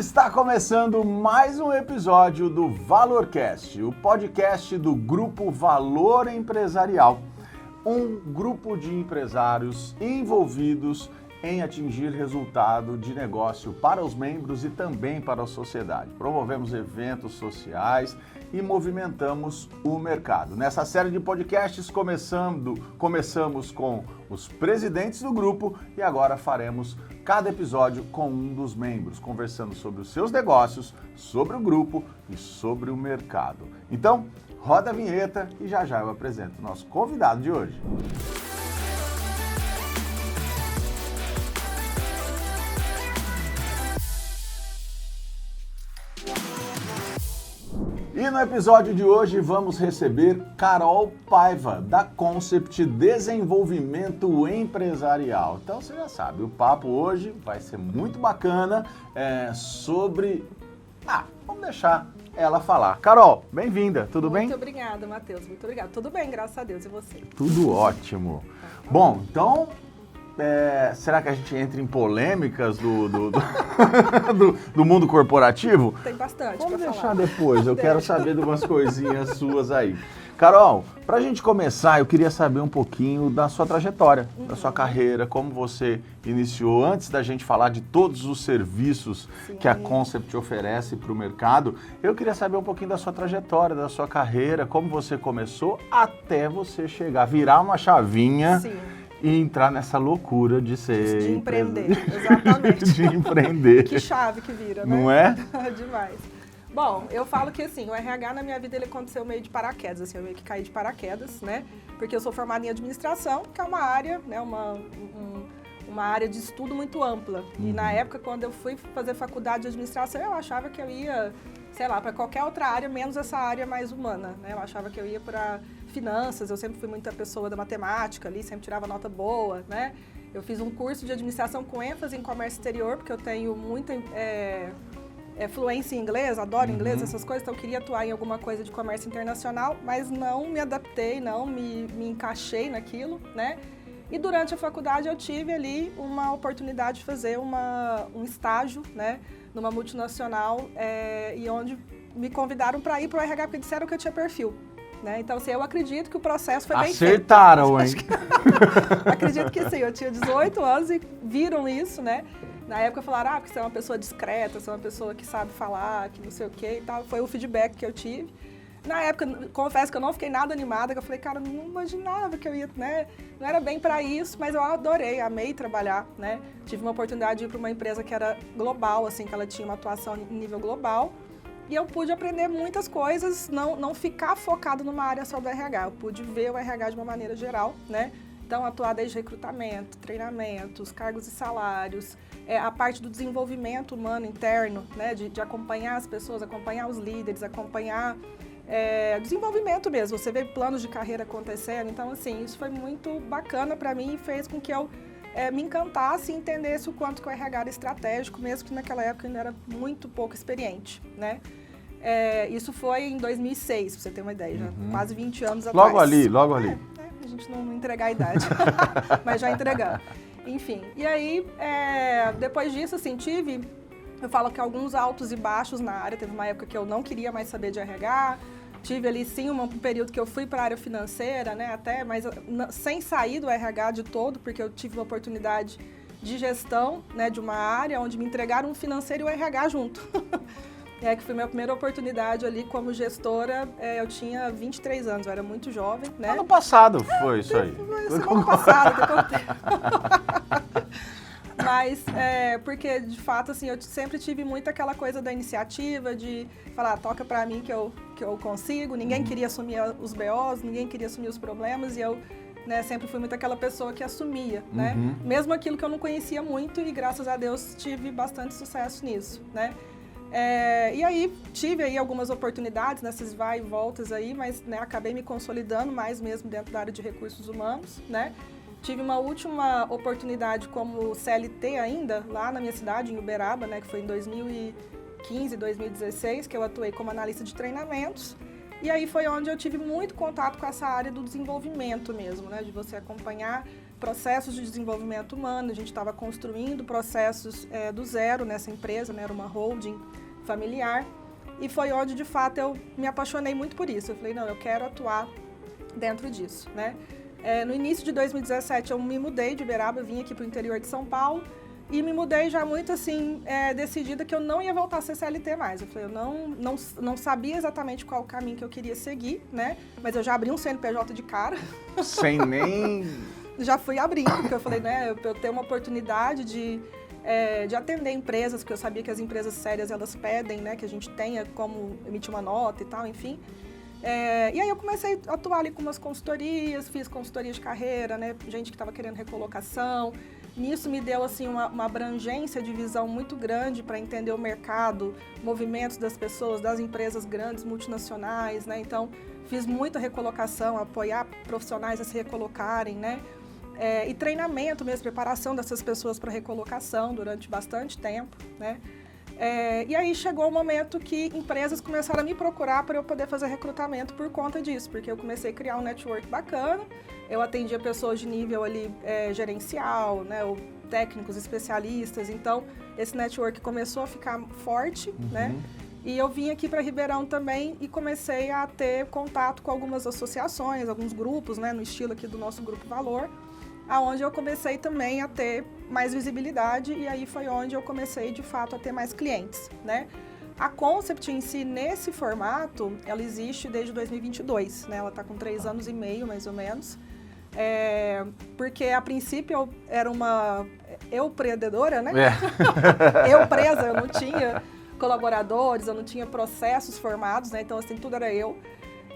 Está começando mais um episódio do ValorCast, o podcast do Grupo Valor Empresarial. Um grupo de empresários envolvidos em atingir resultado de negócio para os membros e também para a sociedade. Promovemos eventos sociais e movimentamos o mercado. Nessa série de podcasts começamos com os presidentes do grupo e agora faremos cada episódio com um dos membros, conversando sobre os seus negócios, sobre o grupo e sobre o mercado. Então, roda a vinheta e já eu apresento o nosso convidado de hoje. E no episódio de hoje vamos receber Carol Paiva, da Concept Desenvolvimento Empresarial. Então você já sabe, o papo hoje vai ser muito bacana sobre... vamos deixar ela falar. Carol, bem-vinda, tudo bem? Muito obrigada, Matheus, muito obrigada. Tudo bem, graças a Deus, e você? Tudo ótimo. Bom, então... será que a gente entra em polêmicas do mundo corporativo? Tem bastante. Vamos deixar depois, eu quero saber de umas coisinhas suas aí. Carol, pra gente começar, eu queria saber um pouquinho da sua trajetória, da sua carreira, como você iniciou, antes da gente falar de todos os serviços que a Concept oferece para o mercado, eu queria saber um pouquinho da sua trajetória, da sua carreira, como você começou até você chegar, virar uma chavinha. Sim. E entrar nessa loucura de ser... De empreender, exatamente. De empreender. Que chave que vira, né? Não é? Demais. Bom, eu falo que assim, o RH na minha vida ele aconteceu meio de paraquedas, assim, eu meio que caí de paraquedas, né? Porque eu sou formada em administração, que é uma área, né, uma área de estudo muito ampla. E na época, quando eu fui fazer faculdade de administração, eu achava que eu ia, sei lá, para qualquer outra área, menos essa área mais humana, né? Eu achava que eu ia para finanças, eu sempre fui muita pessoa da matemática ali, sempre tirava nota boa, né? Eu fiz um curso de administração com ênfase em comércio exterior, porque eu tenho muita fluência em inglês, adoro inglês, essas coisas, então eu queria atuar em alguma coisa de comércio internacional, mas não me adaptei, não me encaixei naquilo, né? E durante a faculdade eu tive ali uma oportunidade de fazer um estágio, né, numa multinacional, e onde me convidaram para ir para o RH, porque disseram que eu tinha perfil. Né? Então, assim, eu acredito que o processo foi bem feito. Acertaram, hein? Acredito que sim. Eu tinha 18 anos e viram isso, né? Na época falaram, porque você é uma pessoa discreta, você é uma pessoa que sabe falar, que não sei o quê e tal. Foi o feedback que eu tive. Na época, confesso que eu não fiquei nada animada, que eu falei, cara, não imaginava que eu ia, né? Não era bem para isso, mas eu adorei, amei trabalhar, né? Tive uma oportunidade de ir para uma empresa que era global, assim, que ela tinha uma atuação em nível global. E eu pude aprender muitas coisas, não ficar focado numa área só do RH. Eu pude ver o RH de uma maneira geral, né? Então, atuar desde recrutamento, treinamentos, cargos e salários, a parte do desenvolvimento humano interno, né? De acompanhar as pessoas, acompanhar os líderes, acompanhar desenvolvimento mesmo. Você vê planos de carreira acontecendo. Então, assim, isso foi muito bacana para mim e fez com que eu me encantasse e entendesse o quanto que o RH era estratégico, mesmo que naquela época ainda era muito pouco experiente, né? Isso foi em 2006, pra você ter uma ideia, já quase 20 anos atrás. Logo ali. A gente não entregar a idade, mas já entregando. Enfim, e aí, depois disso, assim, eu falo que alguns altos e baixos na área, teve uma época que eu não queria mais saber de RH, tive ali sim um período que eu fui para a área financeira, né, até, mas sem sair do RH de todo, porque eu tive uma oportunidade de gestão, né, de uma área onde me entregaram um financeiro e o RH junto. Que foi minha primeira oportunidade ali como gestora, eu tinha 23 anos, eu era muito jovem, né? Ano passado foi isso aí. Semana passada, Mas, porque de fato, assim, eu sempre tive muito aquela coisa da iniciativa, de falar, toca pra mim que eu consigo, ninguém queria assumir os BOs, ninguém queria assumir os problemas, e eu, né, sempre fui muito aquela pessoa que assumia, né? Mesmo aquilo que eu não conhecia muito, e graças a Deus tive bastante sucesso nisso, né? E aí, tive aí algumas oportunidades nessas vai e voltas aí, mas, né, acabei me consolidando mais mesmo dentro da área de recursos humanos, né? Tive uma última oportunidade como CLT ainda, lá na minha cidade, em Uberaba, né, que foi em 2015, 2016, que eu atuei como analista de treinamentos. E aí foi onde eu tive muito contato com essa área do desenvolvimento mesmo, né, de você acompanhar processos de desenvolvimento humano, a gente estava construindo processos do zero nessa empresa, né? Era uma holding familiar, e foi onde, de fato, eu me apaixonei muito por isso. Eu falei, não, eu quero atuar dentro disso, né? No início de 2017, eu me mudei de Uberaba, eu vim aqui para o interior de São Paulo, e me mudei já muito, assim, decidida que eu não ia voltar a ser CLT mais. Eu falei, eu não sabia exatamente qual o caminho que eu queria seguir, né? Mas eu já abri um CNPJ de cara. Sem nem... Já fui abrindo, porque eu falei, né, eu tenho uma oportunidade de atender empresas, que eu sabia que as empresas sérias, elas pedem, né, que a gente tenha como emitir uma nota e tal, enfim. E aí eu comecei a atuar ali com umas consultorias, fiz consultoria de carreira, né, gente que estava querendo recolocação. Nisso me deu, assim, uma abrangência de visão muito grande para entender o mercado, movimentos das pessoas, das empresas grandes, multinacionais, né, então fiz muita recolocação, apoiar profissionais a se recolocarem, né, e treinamento mesmo, preparação dessas pessoas para recolocação durante bastante tempo, né. E aí chegou o momento que empresas começaram a me procurar para eu poder fazer recrutamento por conta disso, porque eu comecei a criar um network bacana, eu atendia pessoas de nível ali gerencial, né, ou técnicos, especialistas, então esse network começou a ficar forte, né, e eu vim aqui para Ribeirão também e comecei a ter contato com algumas associações, alguns grupos, né, no estilo aqui do nosso Grupo Valor, aonde eu comecei também a ter mais visibilidade, e aí foi onde eu comecei, de fato, a ter mais clientes, né? A Concept em si, nesse formato, ela existe desde 2022, né? Ela está com 3 anos e meio, mais ou menos. Porque, a princípio, eu era uma empreendedora, né? Eu presa, eu não tinha colaboradores, eu não tinha processos formados, né? Então, assim, tudo era eu.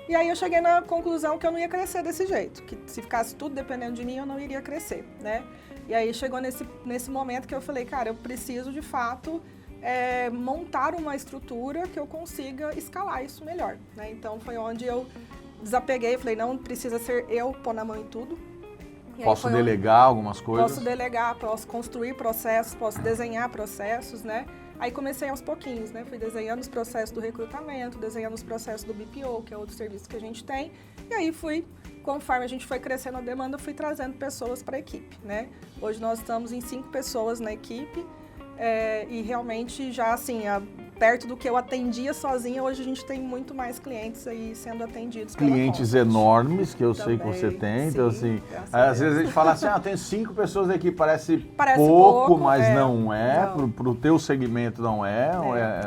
E aí eu cheguei na conclusão que eu não ia crescer desse jeito, que se ficasse tudo dependendo de mim, eu não iria crescer, né? E aí chegou nesse momento que eu falei, cara, eu preciso de fato montar uma estrutura que eu consiga escalar isso melhor, né? Então foi onde eu desapeguei, falei, não precisa ser eu pôr na mão em tudo. Posso delegar algumas coisas? Posso delegar, posso construir processos, posso desenhar processos, né? Aí comecei aos pouquinhos, né? Fui desenhando os processos do recrutamento, desenhando os processos do BPO, que é outro serviço que a gente tem. E aí conforme a gente foi crescendo a demanda, fui trazendo pessoas para a equipe, né? Hoje nós estamos em 5 pessoas na equipe e realmente já assim, perto do que eu atendia sozinha, hoje a gente tem muito mais clientes aí sendo atendidos. Clientes enormes, que eu sei que você tem. Sim, então, assim, às vezes a gente fala assim, tem 5 pessoas aqui, parece pouco, mas não é. Para o teu segmento não é.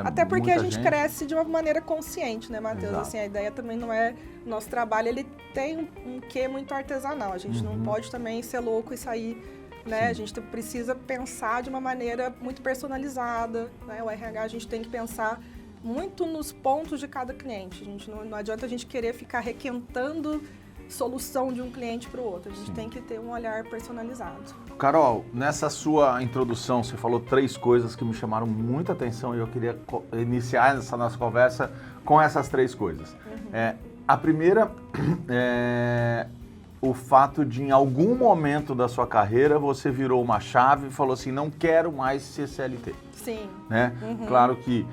Até porque a gente cresce de uma maneira consciente, né, Matheus? Assim, a ideia também não é... Nosso trabalho, ele tem um quê muito artesanal. A gente não pode também ser louco e sair... Né? A gente precisa pensar de uma maneira muito personalizada, né? O RH, a gente tem que pensar muito nos pontos de cada cliente. A gente não adianta a gente querer ficar requentando solução de um cliente para o outro. A gente tem que ter um olhar personalizado. Carol, nessa sua introdução, você falou 3 coisas que me chamaram muita atenção e eu queria iniciar essa nossa conversa com essas 3 coisas. A primeira é... o fato de, em algum momento da sua carreira, você virou uma chave e falou assim, não quero mais ser CLT. Sim. Né? Claro que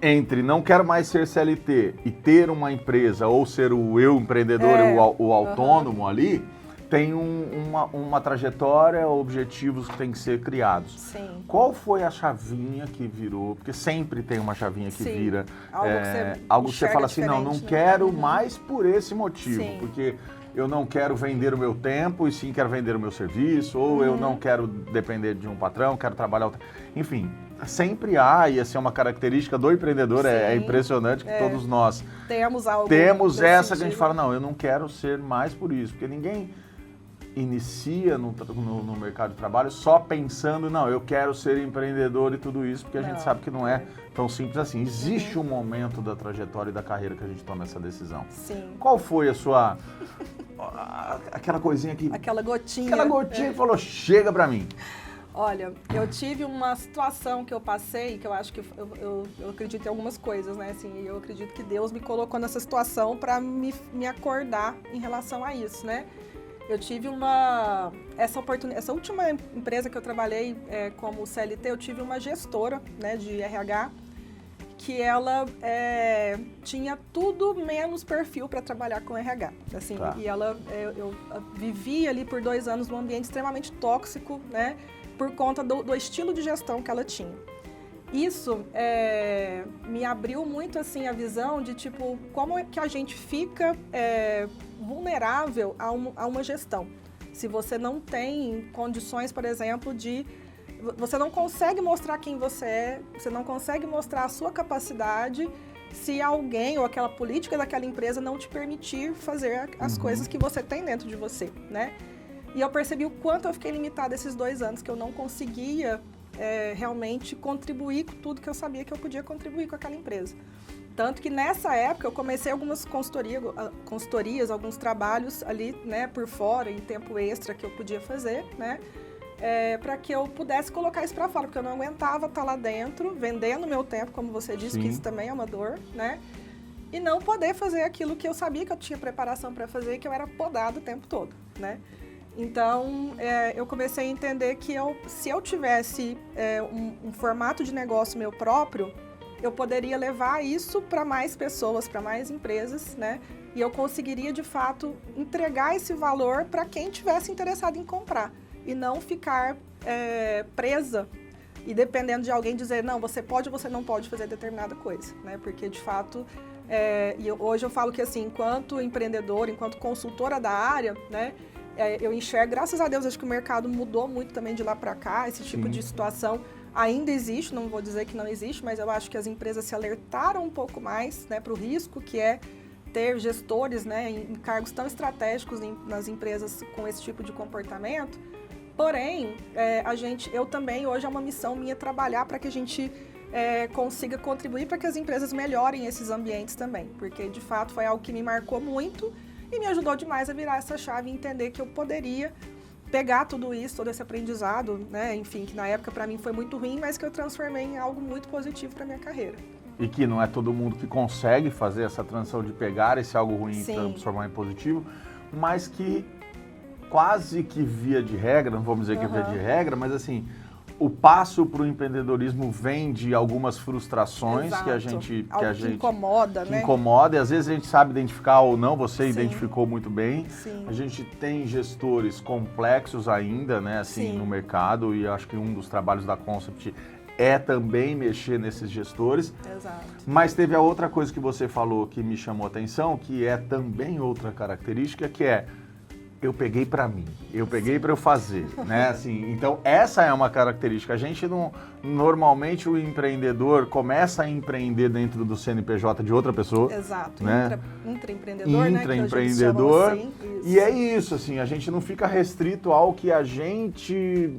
entre não quero mais ser CLT e ter uma empresa, ou ser o eu empreendedor, o autônomo ali, tem uma trajetória, objetivos que têm que ser criados. Sim. Qual foi a chavinha que virou? Porque sempre tem uma chavinha que vira. Algo que você fala assim, não quero mais por esse motivo, porque... eu não quero vender o meu tempo e sim quero vender o meu serviço, ou eu não quero depender de um patrão, quero trabalhar... Enfim, sempre há, e essa é uma característica do empreendedor, é impressionante que todos nós temos essa que a gente fala, não, eu não quero ser mais por isso, porque ninguém inicia no mercado de trabalho só pensando, não, eu quero ser empreendedor e tudo isso, porque a gente sabe que não é tão simples assim. Existe um momento da trajetória e da carreira que a gente toma essa decisão. Sim. Qual foi a sua... aquela coisinha que... Aquela gotinha. Aquela gotinha que falou, chega pra mim. Olha, eu tive uma situação que eu passei, que eu acho que eu acredito em algumas coisas, né? Assim, eu acredito que Deus me colocou nessa situação para me acordar em relação a isso, né? Eu tive essa oportunidade, essa última empresa que eu trabalhei como CLT, eu tive uma gestora, né, de RH, que ela tinha tudo menos perfil para trabalhar com RH. Assim, Tá. E eu vivi ali por 2 anos num ambiente extremamente tóxico, né? Por conta do estilo de gestão que ela tinha. Isso me abriu muito assim a visão de tipo como é que a gente fica vulnerável a uma gestão. Se você não tem condições, por exemplo, você não consegue mostrar quem você é, você não consegue mostrar a sua capacidade se alguém ou aquela política daquela empresa não te permitir fazer as coisas que você tem dentro de você, né? E eu percebi o quanto eu fiquei limitada esses 2 anos, que eu não conseguia realmente contribuir com tudo que eu sabia que eu podia contribuir com aquela empresa. Tanto que nessa época eu comecei algumas consultorias, alguns trabalhos ali, né, por fora, em tempo extra que eu podia fazer, né, para que eu pudesse colocar isso para fora, porque eu não aguentava estar lá dentro, vendendo meu tempo, como você disse, Sim. que isso também é uma dor, né, e não poder fazer aquilo que eu sabia que eu tinha preparação para fazer e que eu era podada o tempo todo, né. Então, eu comecei a entender que se eu tivesse um formato de negócio meu próprio, eu poderia levar isso para mais pessoas, para mais empresas, né? E eu conseguiria, de fato, entregar esse valor para quem tivesse interessado em comprar. E não ficar presa e dependendo de alguém dizer, não, você pode ou você não pode fazer determinada coisa, né? Porque, de fato, hoje eu falo que, assim, enquanto empreendedora, enquanto consultora da área, né? Eu enxergo, graças a Deus, acho que o mercado mudou muito também de lá para cá, esse tipo de situação ainda existe, não vou dizer que não existe, mas eu acho que as empresas se alertaram um pouco mais, né, para o risco que é ter gestores, né, em cargos tão estratégicos nas empresas com esse tipo de comportamento. Porém, eu também, hoje é uma missão minha trabalhar para que a gente consiga contribuir para que as empresas melhorem esses ambientes também, porque de fato foi algo que me marcou muito e me ajudou demais a virar essa chave e entender que eu poderia pegar tudo isso, todo esse aprendizado, né? Enfim, que na época para mim foi muito ruim, mas que eu transformei em algo muito positivo para minha carreira. E que não é todo mundo que consegue fazer essa transição de pegar esse algo ruim Sim. e transformar em positivo, mas que quase que via de regra, não vamos dizer que é via de regra, mas assim, o passo para o empreendedorismo vem de algumas frustrações. Exato. que a gente incomoda, né? Incomoda, e às vezes a gente sabe identificar ou não, você Sim. identificou muito bem. Sim. A gente tem gestores complexos ainda, né, assim, Sim. no mercado, e acho que um dos trabalhos da Concept é também mexer nesses gestores. Exato. Mas teve a outra coisa que você falou que me chamou a atenção, que é também outra característica, que é eu peguei para mim, eu peguei para eu fazer, né? Assim, então essa é uma característica. A gente não, normalmente o empreendedor começa a empreender dentro do CNPJ de outra pessoa. Exato, né? intraempreendedor, né? Intraempreendedor. Assim, E é isso, assim, a gente não fica restrito ao que a gente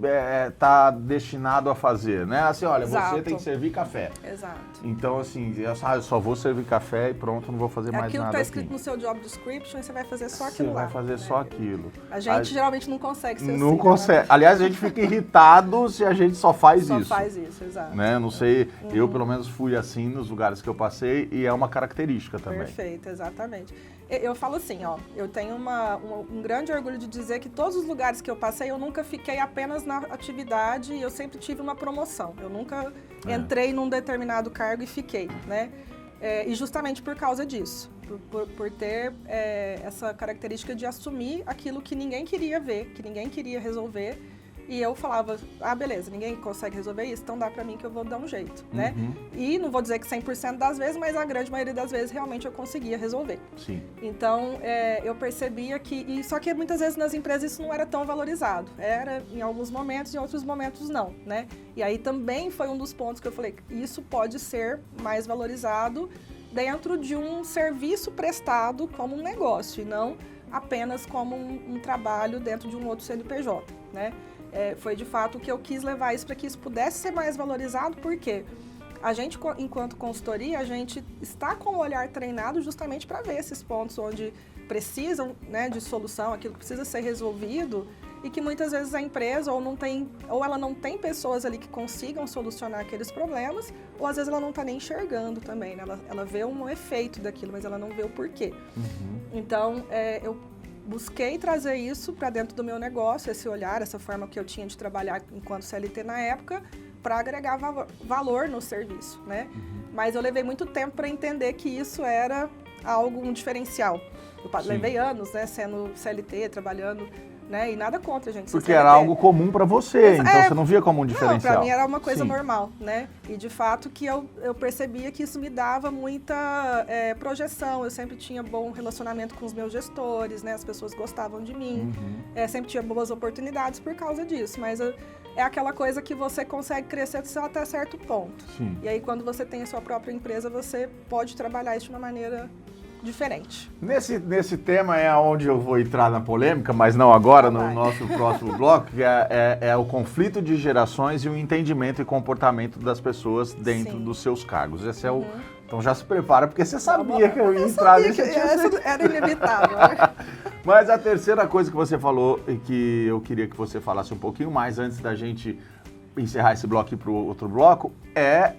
tá destinado a fazer, né? Assim, olha, Exato. você tem que servir café. Exato. Então, assim, eu só vou servir café e pronto, não vou fazer mais Aquilo nada que está escrito aqui. no seu job description, você vai fazer só aquilo lá. Você vai fazer né? só aquilo. A gente geralmente não consegue ser Não assim, consegue. Né? Aliás, a gente fica irritado se a gente só faz Só isso. faz isso, exato. Né? Não sei, eu pelo menos fui assim nos lugares que eu passei e é uma característica também. Perfeito, exatamente. Eu falo assim, ó, eu tenho um grande orgulho de dizer que todos os lugares que eu passei, eu nunca fiquei apenas na atividade e eu sempre tive uma promoção. Eu nunca entrei num determinado cargo e fiquei, né? E justamente por causa disso, por ter essa característica de assumir aquilo que ninguém queria ver, que ninguém queria resolver. E eu falava, beleza, ninguém consegue resolver isso, então dá pra mim que eu vou dar um jeito, né? E não vou dizer que 100% das vezes, mas a grande maioria das vezes realmente eu conseguia resolver. Sim. Então, eu percebia que... Só que muitas vezes nas empresas isso não era tão valorizado. Era em alguns momentos, em outros momentos não, né? E aí também foi um dos pontos que eu falei, isso pode ser mais valorizado dentro de um serviço prestado como um negócio, e não apenas como um trabalho dentro de um outro CNPJ, né? Foi de fato que eu quis levar isso para que isso pudesse ser mais valorizado, porque a gente, enquanto consultoria, a gente está com o olhar treinado justamente para ver esses pontos onde precisam, né, de solução, aquilo que precisa ser resolvido e que muitas vezes a empresa ou ela não tem pessoas ali que consigam solucionar aqueles problemas, ou às vezes ela não está nem enxergando também, né? Ela vê um efeito daquilo, mas ela não vê o porquê. Então, eu busquei trazer isso para dentro do meu negócio, esse olhar, essa forma que eu tinha de trabalhar enquanto CLT na época, para agregar valor no serviço, né? Mas eu levei muito tempo para entender que isso era um diferencial. Eu levei anos, né, sendo CLT, trabalhando, né, e nada contra, gente. Porque era algo comum para você, então você não via como um diferencial. Não, para mim era uma coisa normal, né? E de fato que eu percebia que isso me dava muita projeção. Eu sempre tinha bom relacionamento com os meus gestores, né? As pessoas gostavam de mim, sempre tinha boas oportunidades por causa disso. Mas é aquela coisa que você consegue crescer até certo ponto. Sim. E aí quando você tem a sua própria empresa, você pode trabalhar isso de uma maneira diferente. Nesse tema é onde eu vou entrar na polêmica, mas não agora, no nosso próximo bloco, que é o conflito de gerações e o entendimento e comportamento das pessoas dentro dos seus cargos. Esse é o... Então já se prepara, porque você sabia que eu ia entrar nesse assunto. Era inevitável. Mas a terceira coisa que você falou e que eu queria que você falasse um pouquinho mais antes da gente encerrar esse bloco e para o outro bloco é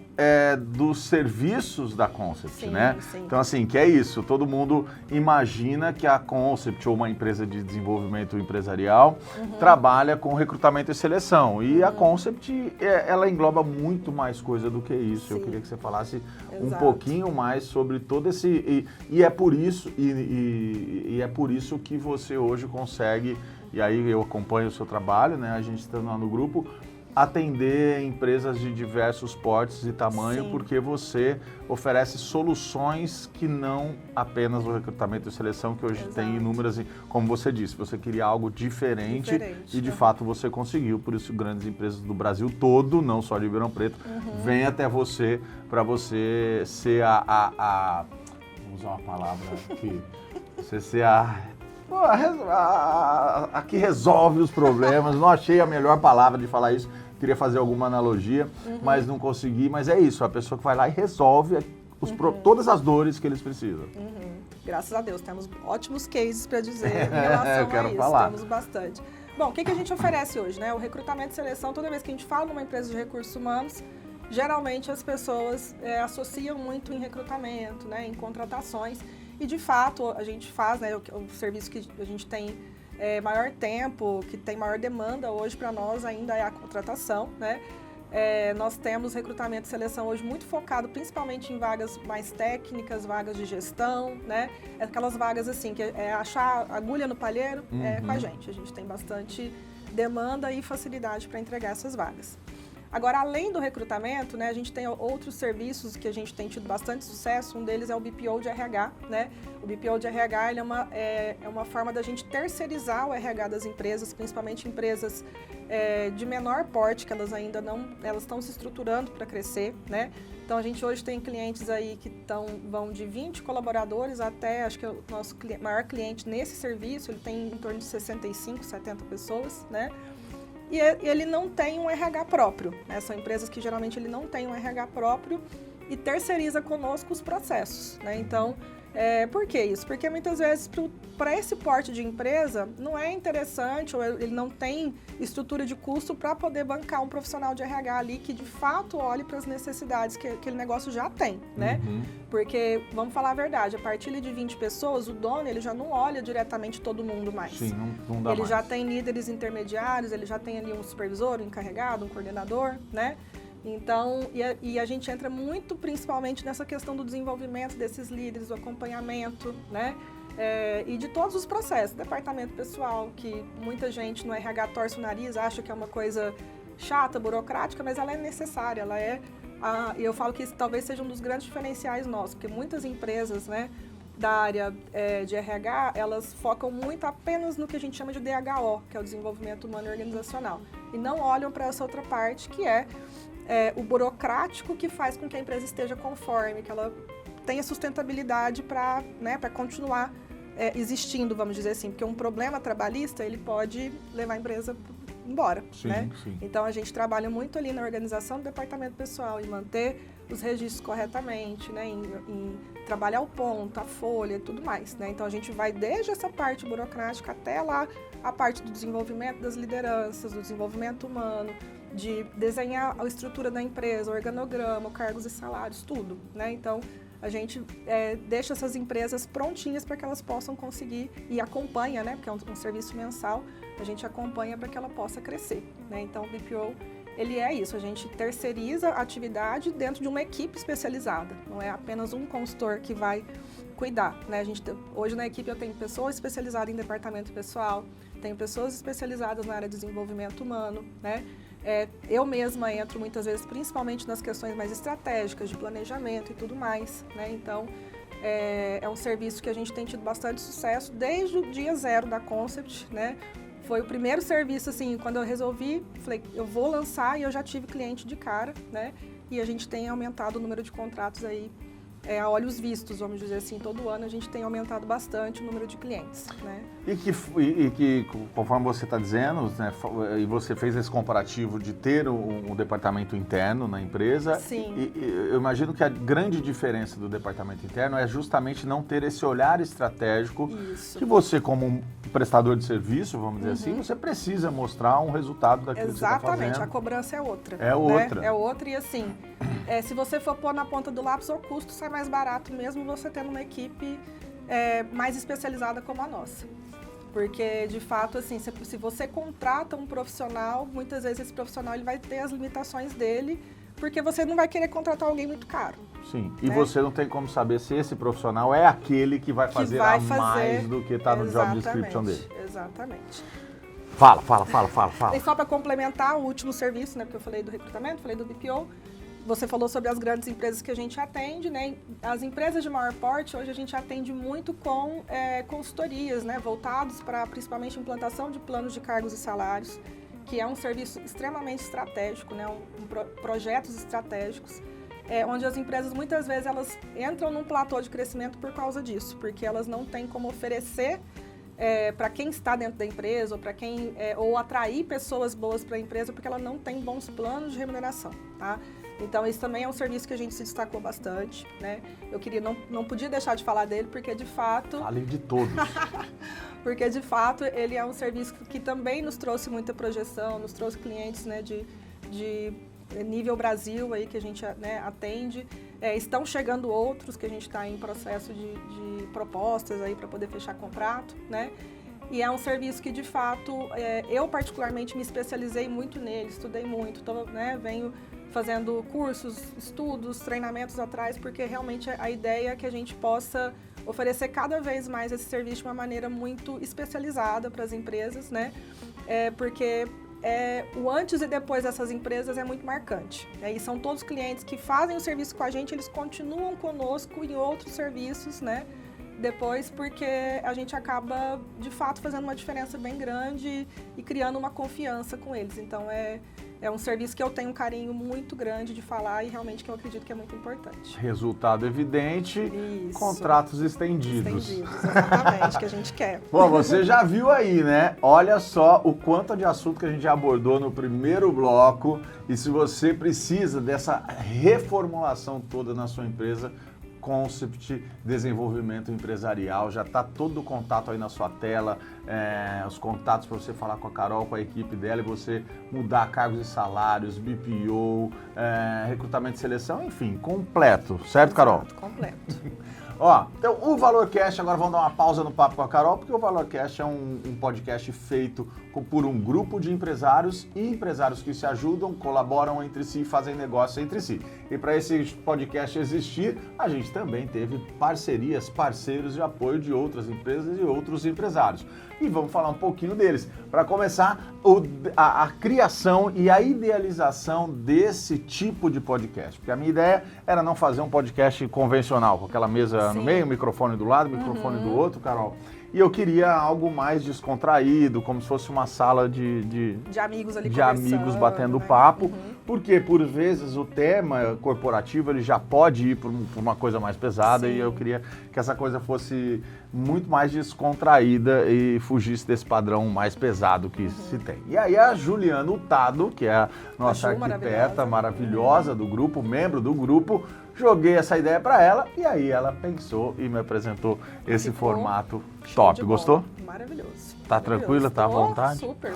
dos serviços da Concept, né? Sim. Então, assim, que é isso, todo mundo imagina que a Concept ou uma empresa de desenvolvimento empresarial trabalha com recrutamento e seleção. E a Concept, ela engloba muito mais coisa do que isso. Sim. Eu queria que você falasse um Exato. pouquinho mais sobre todo esse... E é por isso, e é por isso que você hoje consegue, e aí eu acompanho o seu trabalho, né? A gente está lá no grupo, atender empresas de diversos portes e tamanho, Sim. porque você oferece soluções que não apenas o recrutamento e seleção, que hoje tem inúmeras, como você disse, você queria algo diferente e de fato você conseguiu, por isso grandes empresas do Brasil todo, não só de Ribeirão Preto, vêm até você para você ser vamos usar uma palavra aqui, você ser a que resolve os problemas. Não achei a melhor palavra de falar isso, queria fazer alguma analogia, mas não consegui. Mas é isso, a pessoa que vai lá e resolve todas as dores que eles precisam. Graças a Deus, temos ótimos cases para dizer em relação a isso, temos bastante. Bom, o que a gente oferece hoje, né? O recrutamento e seleção, toda vez que a gente fala numa empresa de recursos humanos, geralmente as pessoas associam muito em recrutamento, né? Em contratações. E, de fato, a gente faz, né, o serviço que a gente tem maior tempo, que tem maior demanda hoje para nós ainda é a contratação, né? Nós temos recrutamento e seleção hoje muito focado principalmente em vagas mais técnicas, vagas de gestão, né? Aquelas vagas assim, que achar agulha no palheiro com a gente tem bastante demanda e facilidade para entregar essas vagas. Agora, além do recrutamento, né, a gente tem outros serviços que a gente tem tido bastante sucesso. Um deles é o BPO de RH, né? O BPO de RH ele é uma forma da gente terceirizar o RH das empresas, principalmente empresas de menor porte, que elas ainda elas estão se estruturando para crescer, né? Então, a gente hoje tem clientes aí que vão de 20 colaboradores até, acho que o nosso maior cliente nesse serviço, ele tem em torno de 65, 70 pessoas, né? E ele não tem um RH próprio, né? São empresas que geralmente ele não tem um RH próprio e terceiriza conosco os processos, né? Então, por que isso? Porque muitas vezes para esse porte de empresa não é interessante ou ele não tem estrutura de custo para poder bancar um profissional de RH ali que de fato olhe para as necessidades que aquele negócio já tem, né? Porque, vamos falar a verdade, a partir de 20 pessoas, o dono ele já não olha diretamente todo mundo mais. Sim, não dá ele mais. Já tem líderes intermediários, ele já tem ali um supervisor, um encarregado, um coordenador, né? Então, e a gente entra muito principalmente nessa questão do desenvolvimento desses líderes, do acompanhamento, né? E de todos os processos, departamento pessoal, que muita gente no RH torce o nariz, acha que é uma coisa chata, burocrática, mas ela é necessária, e eu falo que isso talvez seja um dos grandes diferenciais nossos, porque muitas empresas, né, da área de RH, elas focam muito apenas no que a gente chama de DHO, que é o Desenvolvimento Humano e Organizacional, e não olham para essa outra parte, que é o burocrático que faz com que a empresa esteja conforme, que ela tenha sustentabilidade para continuar existindo, vamos dizer assim, porque um problema trabalhista, ele pode levar a empresa embora, né? Sim. Então, a gente trabalha muito ali na organização do departamento pessoal, em manter os registros corretamente, né? Em trabalhar o ponto, a folha e tudo mais, né? Então, a gente vai desde essa parte burocrática até lá a parte do desenvolvimento das lideranças, do desenvolvimento humano, de desenhar a estrutura da empresa, o organograma, cargos e salários, tudo, né? Então, a gente deixa essas empresas prontinhas para que elas possam conseguir e acompanha, né? Porque é um serviço mensal, a gente acompanha para que ela possa crescer, né? Então, o BPO, ele é isso, a gente terceiriza a atividade dentro de uma equipe especializada, não é apenas um consultor que vai cuidar, né? Hoje na equipe eu tenho pessoas especializadas em departamento pessoal, tenho pessoas especializadas na área de desenvolvimento humano, né? Eu mesma entro muitas vezes, principalmente nas questões mais estratégicas, de planejamento e tudo mais, né? Então, é um serviço que a gente tem tido bastante sucesso desde o dia zero da Concept, né? Foi o primeiro serviço, assim, quando eu resolvi, falei, eu vou lançar, e eu já tive cliente de cara, né? E a gente tem aumentado o número de contratos aí, a olhos vistos, vamos dizer assim. Todo ano a gente tem aumentado bastante o número de clientes, né? E que conforme você está dizendo, né, e você fez esse comparativo de ter um departamento interno na empresa. Sim. Eu imagino que a grande diferença do departamento interno é justamente não ter esse olhar estratégico. Isso. Que você, como um prestador de serviço, vamos dizer assim, você precisa mostrar um resultado daquilo que você está fazendo. Exatamente, a cobrança é outra. É outra. Né? É outra, e assim, se você for pôr na ponta do lápis, o custo sai mais barato mesmo você tendo uma equipe mais especializada como a nossa. Porque, de fato, assim, se você contrata um profissional, muitas vezes esse profissional ele vai ter as limitações dele, porque você não vai querer contratar alguém muito caro. Sim, e você não tem como saber se esse profissional é aquele que vai fazer mais do que está no job description dele. Exatamente. Fala. E só para complementar o último serviço, né, porque eu falei do recrutamento, falei do BPO, você falou sobre as grandes empresas que a gente atende, né? As empresas de maior porte, hoje a gente atende muito com consultorias, né, voltados para principalmente implantação de planos de cargos e salários, que é um serviço extremamente estratégico, né, projetos estratégicos, onde as empresas muitas vezes elas entram num platô de crescimento por causa disso, porque elas não têm como oferecer para quem está dentro da empresa, ou para quem ou atrair pessoas boas para a empresa, porque ela não tem bons planos de remuneração, tá? Então, isso também é um serviço que a gente se destacou bastante, né? Eu não podia deixar de falar dele, porque de fato... Além de todos. Porque de fato ele é um serviço que também nos trouxe muita projeção, nos trouxe clientes, né, de nível Brasil aí que a gente, né, atende. Estão chegando outros que a gente está em processo de propostas aí para poder fechar contrato, né? E é um serviço que de fato eu particularmente me especializei muito nele, estudei muito, venho fazendo cursos, estudos, treinamentos atrás, porque realmente a ideia é que a gente possa oferecer cada vez mais esse serviço de uma maneira muito especializada para as empresas, né? Porque o antes e depois dessas empresas é muito marcante. E são todos clientes que fazem o serviço com a gente, eles continuam conosco em outros serviços, né? Depois, porque a gente acaba, de fato, fazendo uma diferença bem grande e criando uma confiança com eles. Então, é um serviço que eu tenho um carinho muito grande de falar e realmente que eu acredito que é muito importante. Resultado evidente, isso. Contratos estendidos. Exatamente, que a gente quer. Bom, você já viu aí, né? Olha só o quanto de assunto que a gente já abordou no primeiro bloco. E se você precisa dessa reformulação toda na sua empresa, Concept Desenvolvimento Empresarial, já está todo o contato aí na sua tela, os contatos para você falar com a Carol, com a equipe dela, e você mudar cargos e salários, BPO, recrutamento e seleção, enfim, completo, certo, Carol? Exato, completo. Então o ValorCast, agora vamos dar uma pausa no papo com a Carol, porque o ValorCast é um podcast feito por um grupo de empresários e empresários que se ajudam, colaboram entre si e fazem negócio entre si. E para esse podcast existir, a gente também teve parcerias, parceiros de apoio de outras empresas e outros empresários. E vamos falar um pouquinho deles. Para começar, a criação e a idealização desse tipo de podcast. Porque a minha ideia era não fazer um podcast convencional, com aquela mesa no meio, microfone do lado, microfone do outro, Carol. E eu queria algo mais descontraído, como se fosse uma sala de amigos ali de amigos batendo papo, porque por vezes o tema corporativo ele já pode ir por uma coisa mais pesada. Sim. E eu queria que essa coisa fosse muito mais descontraída e fugisse desse padrão mais pesado que se tem. E aí a Juliana Hurtado, que é a nossa arquiteta maravilhosa do grupo, membro do grupo, joguei essa ideia para ela e aí ela pensou e me apresentou esse formato top. Gostou? Maravilhoso. Tá tranquila? Tá à vontade? Super.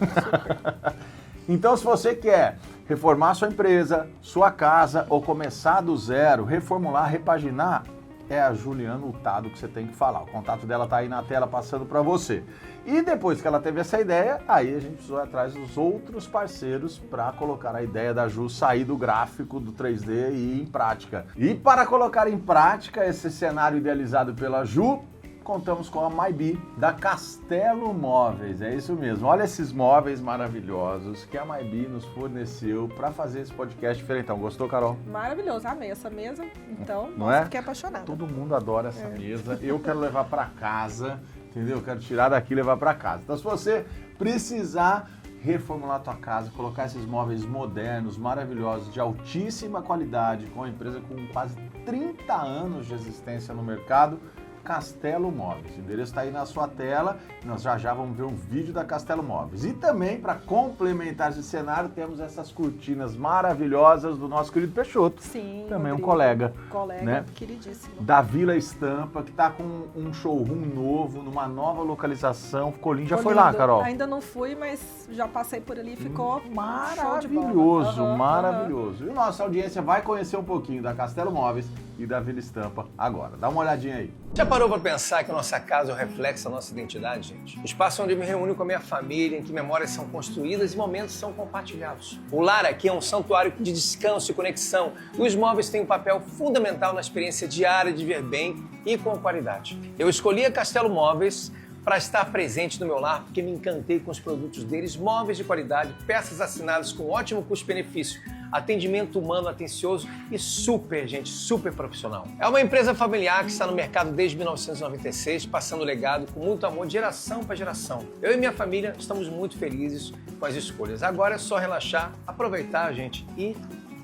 Então, se você quer reformar sua empresa, sua casa ou começar do zero, reformular, repaginar, é a Juliana Hurtado que você tem que falar. O contato dela tá aí na tela passando para você. E depois que ela teve essa ideia, aí a gente precisou ir atrás dos outros parceiros para colocar a ideia da Ju sair do gráfico, do 3D e ir em prática. E para colocar em prática esse cenário idealizado pela Ju, contamos com a MyBee, da Castelo Móveis, é isso mesmo. Olha esses móveis maravilhosos que a MyBee nos forneceu para fazer esse podcast diferentão. Gostou, Carol? Maravilhoso, amei essa mesa, então, Não é? Fiquei apaixonada. Todo mundo adora essa mesa, eu quero levar para casa, entendeu? Eu quero tirar daqui e levar para casa. Então, se você precisar reformular a tua casa, colocar esses móveis modernos, maravilhosos, de altíssima qualidade, com uma empresa com quase 30 anos de existência no mercado, Castelo Móveis. O endereço está aí na sua tela. Nós já vamos ver um vídeo da Castelo Móveis. E também, para complementar esse cenário, temos essas cortinas maravilhosas do nosso querido Peixoto. Sim, também Rodrigo, um colega, né? Queridíssimo. Da Vila Estampa, que está com um showroom novo, numa nova localização. Ficou lindo. Já foi lá, Carol? Ainda não fui, mas já passei por ali e ficou maravilhoso, maravilhoso. E nossa audiência vai conhecer um pouquinho da Castelo Móveis e da Vila Estampa agora. Dá uma olhadinha aí. Já parou para pensar que a nossa casa é o reflexo da nossa identidade, gente? O espaço onde eu me reúno com a minha família, em que memórias são construídas e momentos são compartilhados. O lar aqui é um santuário de descanso e conexão, e os móveis têm um papel fundamental na experiência diária de viver bem e com qualidade. Eu escolhi a Castelo Móveis para estar presente no meu lar, porque me encantei com os produtos deles, móveis de qualidade, peças assinadas com ótimo custo-benefício, atendimento humano atencioso e super profissional. É uma empresa familiar que está no mercado desde 1996, passando legado com muito amor de geração para geração. Eu e minha família estamos muito felizes com as escolhas. Agora é só relaxar, aproveitar, gente, e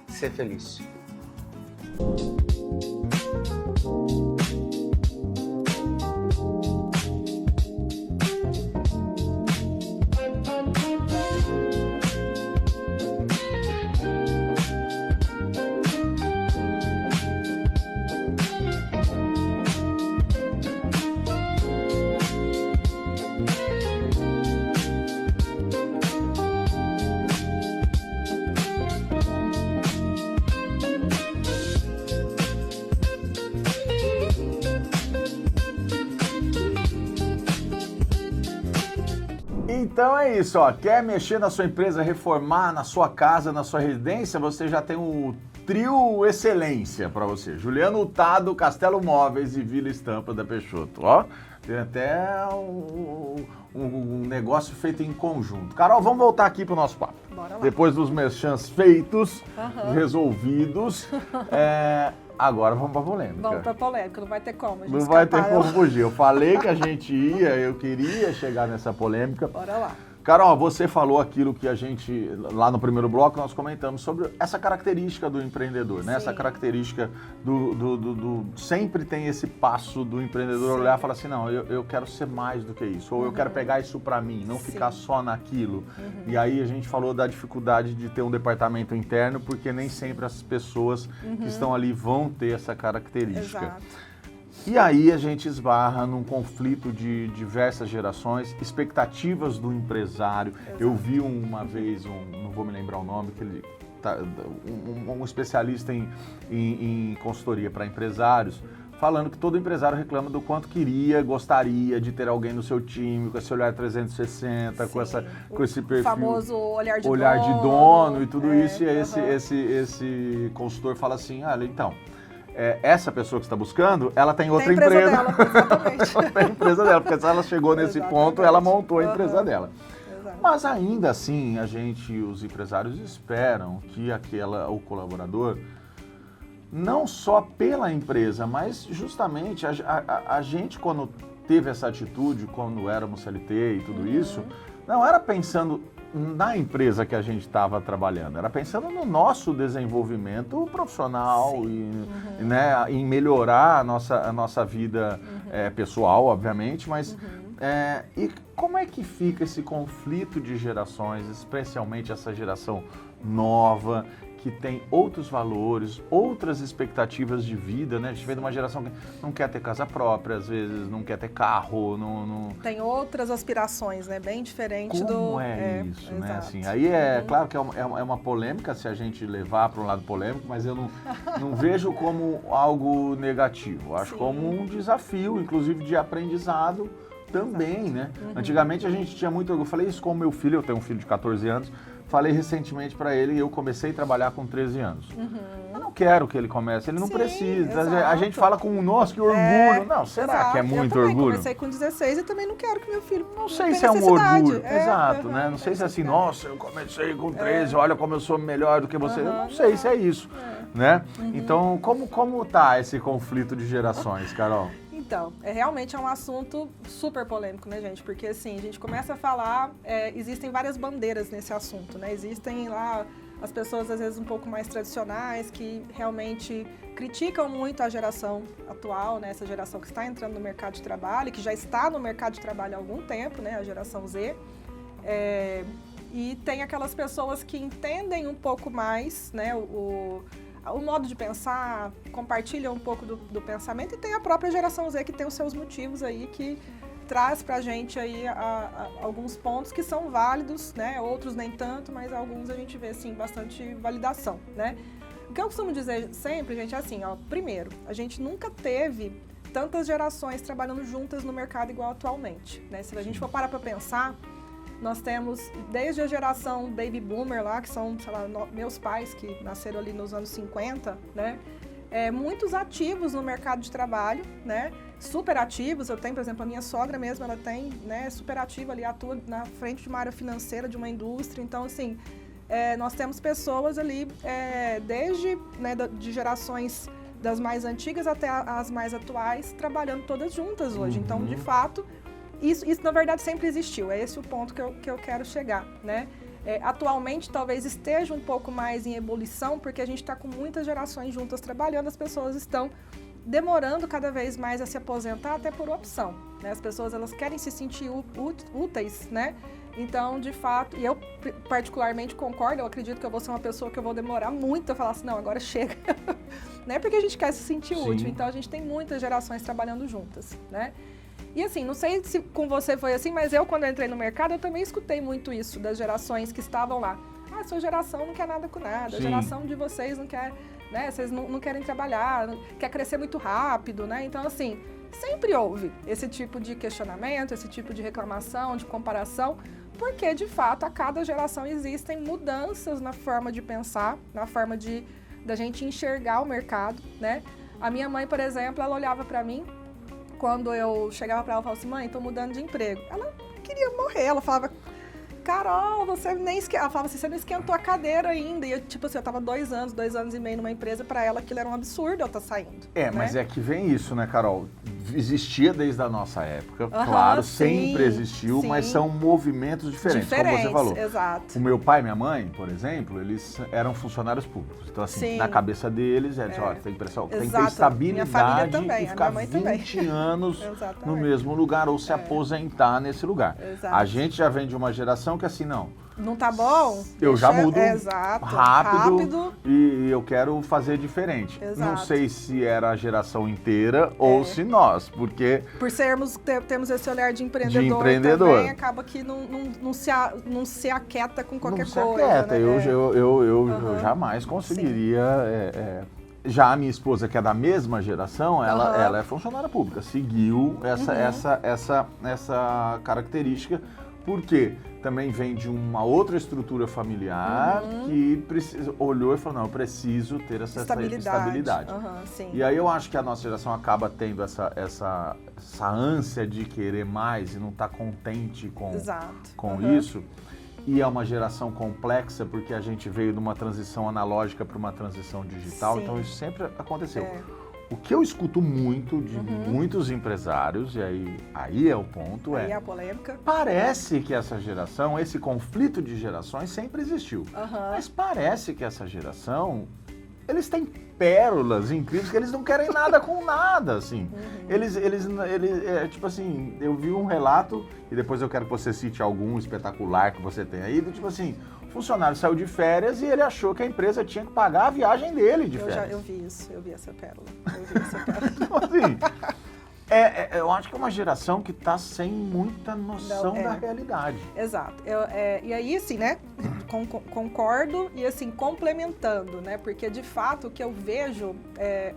ser feliz. Então é isso, ó. Quer mexer na sua empresa, reformar na sua casa, na sua residência? Você já tem um trio excelência para você. Juliana Hurtado, Castelo Móveis e Vila Estampa da Peixoto, ó. Tem até um negócio feito em conjunto. Carol, vamos voltar aqui pro nosso papo. Bora lá. Depois dos merchans feitos, resolvidos, agora vamos pra polêmica. Vamos pra polêmica, não vai ter como a gente Não vai ter escapar, como né? fugir. Eu falei que a gente ia, eu queria chegar nessa polêmica. Bora lá. Carol, você falou aquilo que a gente, lá no primeiro bloco, nós comentamos sobre essa característica do empreendedor, né? Sim. Essa característica do sempre tem esse passo do empreendedor Sim. olhar e falar assim, não, eu quero ser mais do que isso, ou eu quero pegar isso para mim, não Sim. ficar só naquilo. E aí a gente falou da dificuldade de ter um departamento interno, porque nem sempre as pessoas que estão ali vão ter essa característica. Exato. E aí a gente esbarra num conflito de diversas gerações, expectativas do empresário. Exato. Eu vi uma vez, não vou me lembrar o nome, que ele um especialista em consultoria para empresários, falando que todo empresário reclama do quanto gostaria de ter alguém no seu time, com esse olhar 360, Sim. com esse perfil. O famoso olhar de dono e tudo isso. E aí aham. esse consultor fala assim, olha, então, essa pessoa que você está buscando, ela tem outra Tem a empresa empresa. dela, exatamente. Ela tem a empresa dela, porque se ela chegou nesse ponto, ela montou a empresa dela. Exato. Mas ainda assim, os empresários esperam que o colaborador, não só pela empresa, mas justamente a gente, quando teve essa atitude, quando éramos CLT e tudo isso, não era pensando na empresa que a gente estava trabalhando, era pensando no nosso desenvolvimento profissional e né, em melhorar a nossa vida pessoal, obviamente, mas e como é que fica esse conflito de gerações, especialmente essa geração nova, que tem outros valores, outras expectativas de vida, né? A gente vem de uma geração que não quer ter casa própria, às vezes não quer ter carro, não... Tem outras aspirações, né? Bem diferente do... Como é isso, né? Exato. Assim, aí é claro que é uma polêmica se a gente levar para um lado polêmico, mas eu não vejo como algo negativo. Acho como um desafio, inclusive de aprendizado também, né? Antigamente a gente tinha muito orgulho. Eu falei isso com o meu filho, eu tenho um filho de 14 anos, falei recentemente para ele, eu comecei a trabalhar com 13 anos. Eu não quero que ele comece, ele não precisa. Exato. A gente fala com, nossa, que orgulho. Não, será que é muito eu também orgulho? Comecei com 16 e também não quero que meu filho Não sei se é um orgulho, exato, né? Não sei se é assim, nossa, eu comecei com 13, olha como eu sou melhor do que você. Eu não sei se é isso, né? Então, como tá esse conflito de gerações, Carol? Então, realmente é um assunto super polêmico, né, gente? Porque, assim, a gente começa a falar, existem várias bandeiras nesse assunto, né? Existem lá as pessoas, às vezes, um pouco mais tradicionais, que realmente criticam muito a geração atual, né? Essa geração que está entrando no mercado de trabalho, que já está no mercado de trabalho há algum tempo, né? A geração Z. E tem aquelas pessoas que entendem um pouco mais, né? O modo de pensar, compartilham um pouco do pensamento, e tem a própria geração Z que tem os seus motivos aí, que traz pra gente aí alguns pontos que são válidos, né? Outros nem tanto, mas alguns a gente vê, assim, bastante validação, né? O que eu costumo dizer sempre, gente, é assim, ó, primeiro, a gente nunca teve tantas gerações trabalhando juntas no mercado igual atualmente, né? Se a gente for parar pra pensar, nós temos, desde a geração Baby Boomer lá, que são, sei lá, meus pais, que nasceram ali nos anos 50, né? Muitos ativos no mercado de trabalho, né? Super ativos. Eu tenho, por exemplo, a minha sogra mesmo, ela tem, né, super ativa ali, atua na frente de uma área financeira, de uma indústria. Então, assim, nós temos pessoas ali, desde, né, de gerações das mais antigas até as mais atuais, trabalhando todas juntas hoje. Então, de fato... Isso, na verdade, sempre existiu. É esse o ponto que eu quero chegar, né? Atualmente, talvez esteja um pouco mais em ebulição, porque a gente está com muitas gerações juntas trabalhando, as pessoas estão demorando cada vez mais a se aposentar, até por opção, né? As pessoas, elas querem se sentir úteis, né? Então, de fato, e eu particularmente concordo, eu acredito que eu vou ser uma pessoa que eu vou demorar muito a falar assim, não, agora chega, né? Porque a gente quer se sentir útil, então a gente tem muitas gerações trabalhando juntas, né? E assim, não sei se com você foi assim, mas eu, quando eu entrei no mercado, eu também escutei muito isso das gerações que estavam lá. Ah, sua geração não quer nada com nada, a geração de vocês não quer, né, vocês não querem trabalhar, quer crescer muito rápido, né? Então, assim, sempre houve esse tipo de questionamento, esse tipo de reclamação, de comparação, porque, de fato, a cada geração existem mudanças na forma de pensar, na forma da gente enxergar o mercado, né? A minha mãe, por exemplo, ela olhava para mim, quando eu chegava para ela e falava assim, mãe, tô mudando de emprego. Ela queria morrer, ela falava, Carol, você nem ela falava assim, você não esquentou a cadeira ainda. E eu, tipo assim, eu tava 2 anos e meio numa empresa, para ela aquilo era um absurdo eu estar saindo. Né? Mas é que vem isso, né, Carol? Existia desde a nossa época, claro, sempre existiu, mas são movimentos diferentes, como você falou. Exato. O meu pai e minha mãe, por exemplo, eles eram funcionários públicos. Então, assim, na cabeça deles, olha, tem que ter estabilidade também, e ficar 20 anos no mesmo lugar ou se aposentar nesse lugar. Exato. A gente já vem de uma geração que, assim, não tá bom? Eu já mudo rápido e eu quero fazer diferente. Exato. Não sei se era a geração inteira ou se nós, porque... Por temos esse olhar de empreendedor. Também, acaba que não se aquieta com qualquer coisa. Não se aquieta. Né? Eu jamais conseguiria... Já a minha esposa, que é da mesma geração, ela é funcionária pública, seguiu essa característica, porque também vem de uma outra estrutura familiar que olhou e falou, não, eu preciso ter essa estabilidade. E aí eu acho que a nossa geração acaba tendo essa ânsia de querer mais e não estar contente com isso. E é uma geração complexa porque a gente veio de uma transição analógica para uma transição digital, então isso sempre aconteceu. O que eu escuto muito de muitos empresários, e aí é o ponto, aí é a polêmica. Parece que essa geração, esse conflito de gerações sempre existiu. Mas parece que essa geração, eles têm pérolas incríveis que eles não querem nada com nada, assim. Eles tipo assim, eu vi um relato, e depois eu quero que você cite algum espetacular que você tem aí, do tipo assim, O funcionário saiu de férias e ele achou que a empresa tinha que pagar a viagem dele de férias. Eu vi isso, eu vi essa pérola. Então, assim, eu acho que é uma geração que está sem muita noção da realidade. Exato. E aí, assim, né, concordo e, assim, complementando, né, porque, de fato, o que eu vejo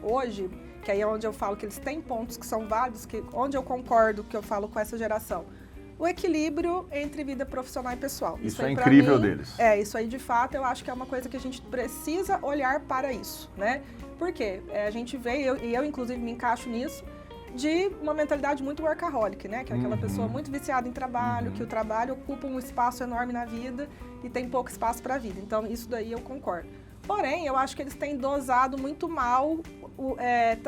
hoje, que aí é onde eu falo que eles têm pontos que são válidos, onde eu concordo que eu falo com essa geração, o equilíbrio entre vida profissional e pessoal. Isso é incrível deles. Isso aí, de fato, eu acho que é uma coisa que a gente precisa olhar para isso, né? Por quê? A gente vê, e eu, inclusive, me encaixo nisso, de uma mentalidade muito workaholic, né? Que é aquela pessoa muito viciada em trabalho, que o trabalho ocupa um espaço enorme na vida e tem pouco espaço para a vida. Então, isso daí eu concordo. Porém, eu acho que eles têm dosado muito mal,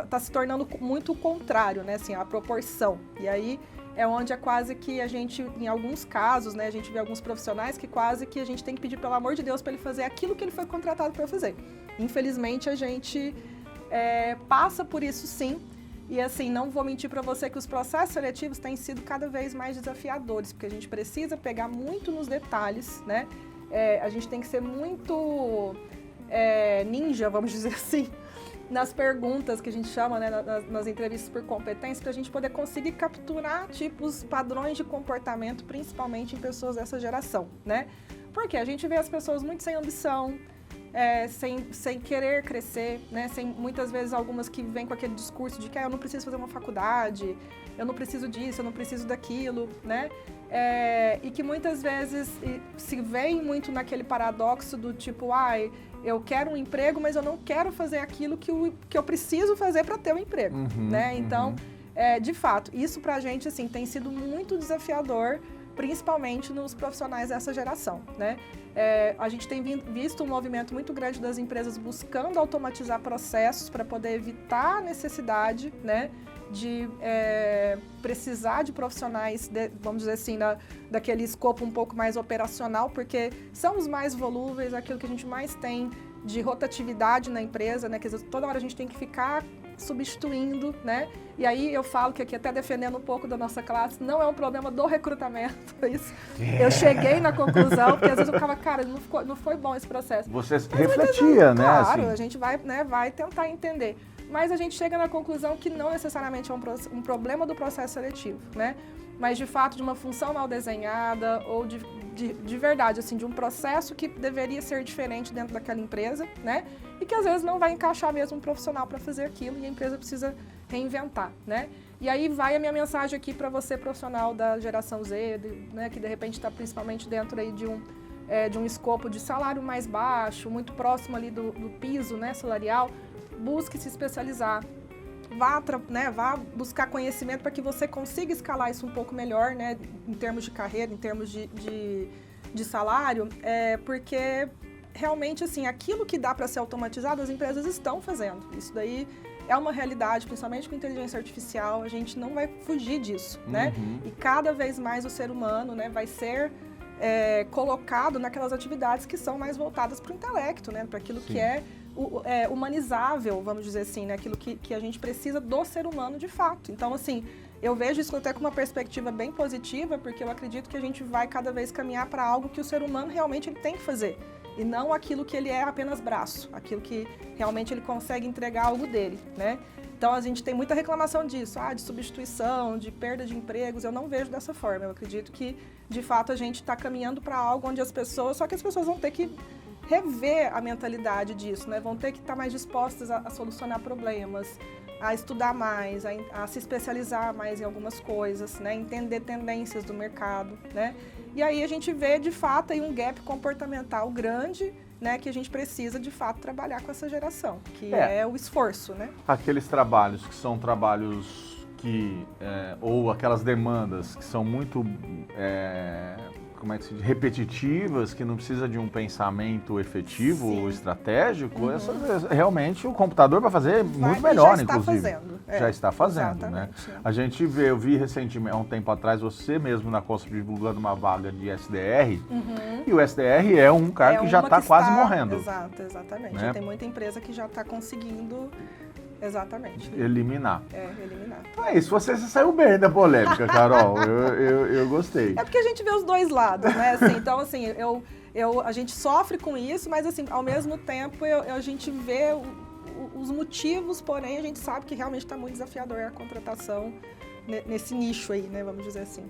tá se tornando muito o contrário, né? Assim, a proporção. E aí é onde é quase que a gente, em alguns casos, né? A gente vê alguns profissionais que quase que a gente tem que pedir, pelo amor de Deus, para ele fazer aquilo que ele foi contratado para fazer. Infelizmente, a gente passa por isso, sim. E assim, não vou mentir para você que os processos seletivos têm sido cada vez mais desafiadores, porque a gente precisa pegar muito nos detalhes, né? A gente tem que ser muito ninja, vamos dizer assim, nas perguntas que a gente chama, né, nas entrevistas por competência, para a gente poder conseguir capturar tipos, padrões de comportamento, principalmente em pessoas dessa geração, né? Porque a gente vê as pessoas muito sem ambição, sem querer crescer, né? Muitas vezes algumas que vêm com aquele discurso de que eu não preciso fazer uma faculdade, eu não preciso disso, eu não preciso daquilo, né? E que muitas vezes se veem muito naquele paradoxo do tipo, eu quero um emprego, mas eu não quero fazer aquilo que eu preciso fazer para ter um emprego, né? Então, de fato, isso pra gente, assim, tem sido muito desafiador, principalmente nos profissionais dessa geração, né? A gente tem visto um movimento muito grande das empresas buscando automatizar processos para poder evitar a necessidade, né, de precisar de profissionais, vamos dizer assim, daquele escopo um pouco mais operacional, porque são os mais volúveis, aquilo que a gente mais tem de rotatividade na empresa, né? Quer dizer, toda hora a gente tem que ficar substituindo, né? E aí eu falo que aqui, até defendendo um pouco da nossa classe, não é um problema do recrutamento, isso. Eu cheguei na conclusão, porque às vezes eu ficava, cara, não foi bom esse processo. Você refletia, né? Claro, assim. A gente vai tentar entender. Mas a gente chega na conclusão que não necessariamente é um problema do processo seletivo, né? Mas, de fato, de uma função mal desenhada ou de verdade, assim, de um processo que deveria ser diferente dentro daquela empresa, né? E que, às vezes, não vai encaixar mesmo um profissional para fazer aquilo e a empresa precisa reinventar, né? E aí vai a minha mensagem aqui para você, profissional da geração Z, né? Que, de repente, está principalmente dentro aí de um escopo de salário mais baixo, muito próximo ali do piso, né, salarial. Busque se especializar, vá buscar conhecimento para que você consiga escalar isso um pouco melhor, né, em termos de carreira, em termos de salário, porque realmente, assim, aquilo que dá para ser automatizado, as empresas estão fazendo. Isso daí é uma realidade, principalmente com inteligência artificial, a gente não vai fugir disso, né? E cada vez mais o ser humano, né, vai ser colocado naquelas atividades que são mais voltadas para o intelecto, né, para aquilo que é humanizável, vamos dizer assim, né? Aquilo que a gente precisa do ser humano de fato. Então, assim, eu vejo isso até com uma perspectiva bem positiva, porque eu acredito que a gente vai cada vez caminhar para algo que o ser humano realmente ele tem que fazer, e não aquilo que ele é apenas braço, aquilo que realmente ele consegue entregar algo dele, né? Então, a gente tem muita reclamação disso, de substituição, de perda de empregos. Eu não vejo dessa forma. Eu acredito que, de fato, a gente está caminhando para algo onde só que as pessoas vão ter que rever a mentalidade disso, né? Vão ter que estar mais dispostas a solucionar problemas, a estudar mais, a se especializar mais em algumas coisas, né? Entender tendências do mercado, né? E aí a gente vê, de fato, aí um gap comportamental grande, né? Que a gente precisa, de fato, trabalhar com essa geração, que é o esforço, né? Aqueles trabalhos que são trabalhos ou aquelas demandas que são muito repetitivas, que não precisa de um pensamento efetivo ou estratégico, realmente o computador vai fazer muito melhor, inclusive. Já está fazendo, né? A gente eu vi recentemente, há um tempo atrás, você mesmo na Consul divulgando uma vaga de SDR, e o SDR é um cara que já está quase morrendo. Exatamente. Né? Tem muita empresa que já está conseguindo eliminar. Eliminar. Então é isso, você saiu bem da polêmica, Carol. Eu gostei. É porque a gente vê os dois lados, né? Assim, então, assim, A gente sofre com isso, mas assim, ao mesmo tempo a gente vê os motivos, porém a gente sabe que realmente está muito desafiador a contratação nesse nicho aí, né, vamos dizer assim.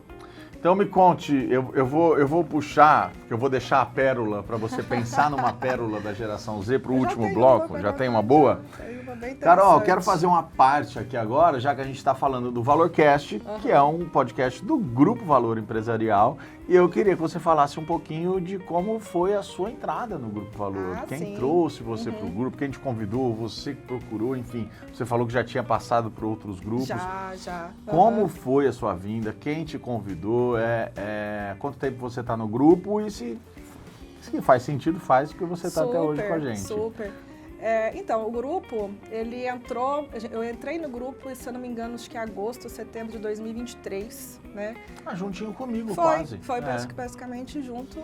Então me conte, eu vou puxar, porque eu vou deixar a pérola para você pensar numa pérola da geração Z para o último bloco. Já tem uma boa? Carol, quero fazer uma parte aqui agora, já que a gente está falando do ValorCast, que é um podcast do Grupo Valor Empresarial, e eu queria que você falasse um pouquinho de como foi a sua entrada no Grupo Valor. Quem sim. trouxe você para o grupo, quem te convidou, você que procurou, enfim. Você falou que já tinha passado por outros grupos. Já. Como foi a sua vinda? Quem te convidou? Quanto tempo você está no grupo? E se faz sentido, faz, porque você está até hoje com a gente. Super. Então, o grupo, ele entrou... Eu entrei no grupo, se eu não me engano, acho que em agosto, setembro de 2023, né? Juntinho comigo, quase. Foi basicamente junto.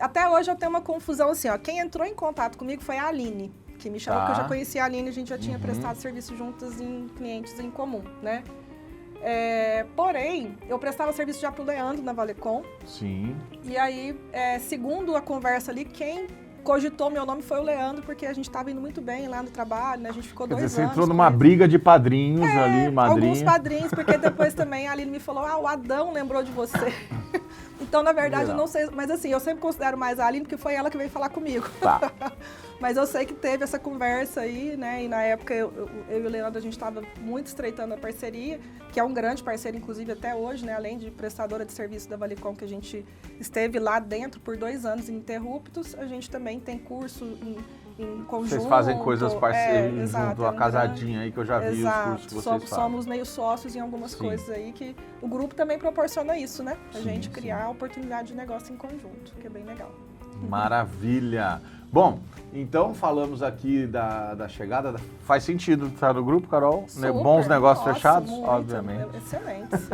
Até hoje eu tenho uma confusão assim, ó. Quem entrou em contato comigo foi a Aline, que me chamou, porque eu já conhecia a Aline, a gente já tinha prestado serviço juntas em clientes em comum, né? Porém, eu prestava serviço já pro Leandro na Valecom. Sim. E aí, segundo a conversa ali, quem cogitou meu nome foi o Leandro, porque a gente estava indo muito bem lá no trabalho, né? A gente ficou 2 anos. Você entrou numa briga de padrinhos ali, madrinha. Alguns padrinhos, porque depois também a Aline me falou, o Adão lembrou de você. Então, na verdade, eu não sei, mas assim, eu sempre considero mais a Aline, porque foi ela que veio falar comigo. Tá. Mas eu sei que teve essa conversa aí, né? E na época eu e o Leandro, a gente estava muito estreitando a parceria, que é um grande parceiro, inclusive, até hoje, né? Além de prestadora de serviço da Valecom, que a gente esteve lá dentro por 2 anos ininterruptos, a gente também tem curso em conjunto. Vocês fazem coisas parceiras junto, a casadinha aí que eu já vi os cursos que vocês fazem. Somos meio sócios em algumas coisas aí, que o grupo também proporciona isso, né? A gente criar a oportunidade de negócio em conjunto, que é bem legal. Maravilha! Bom, então falamos aqui da chegada. Faz sentido estar no grupo, Carol? Super. Bons negócios fechados? Muito, obviamente. Excelentes.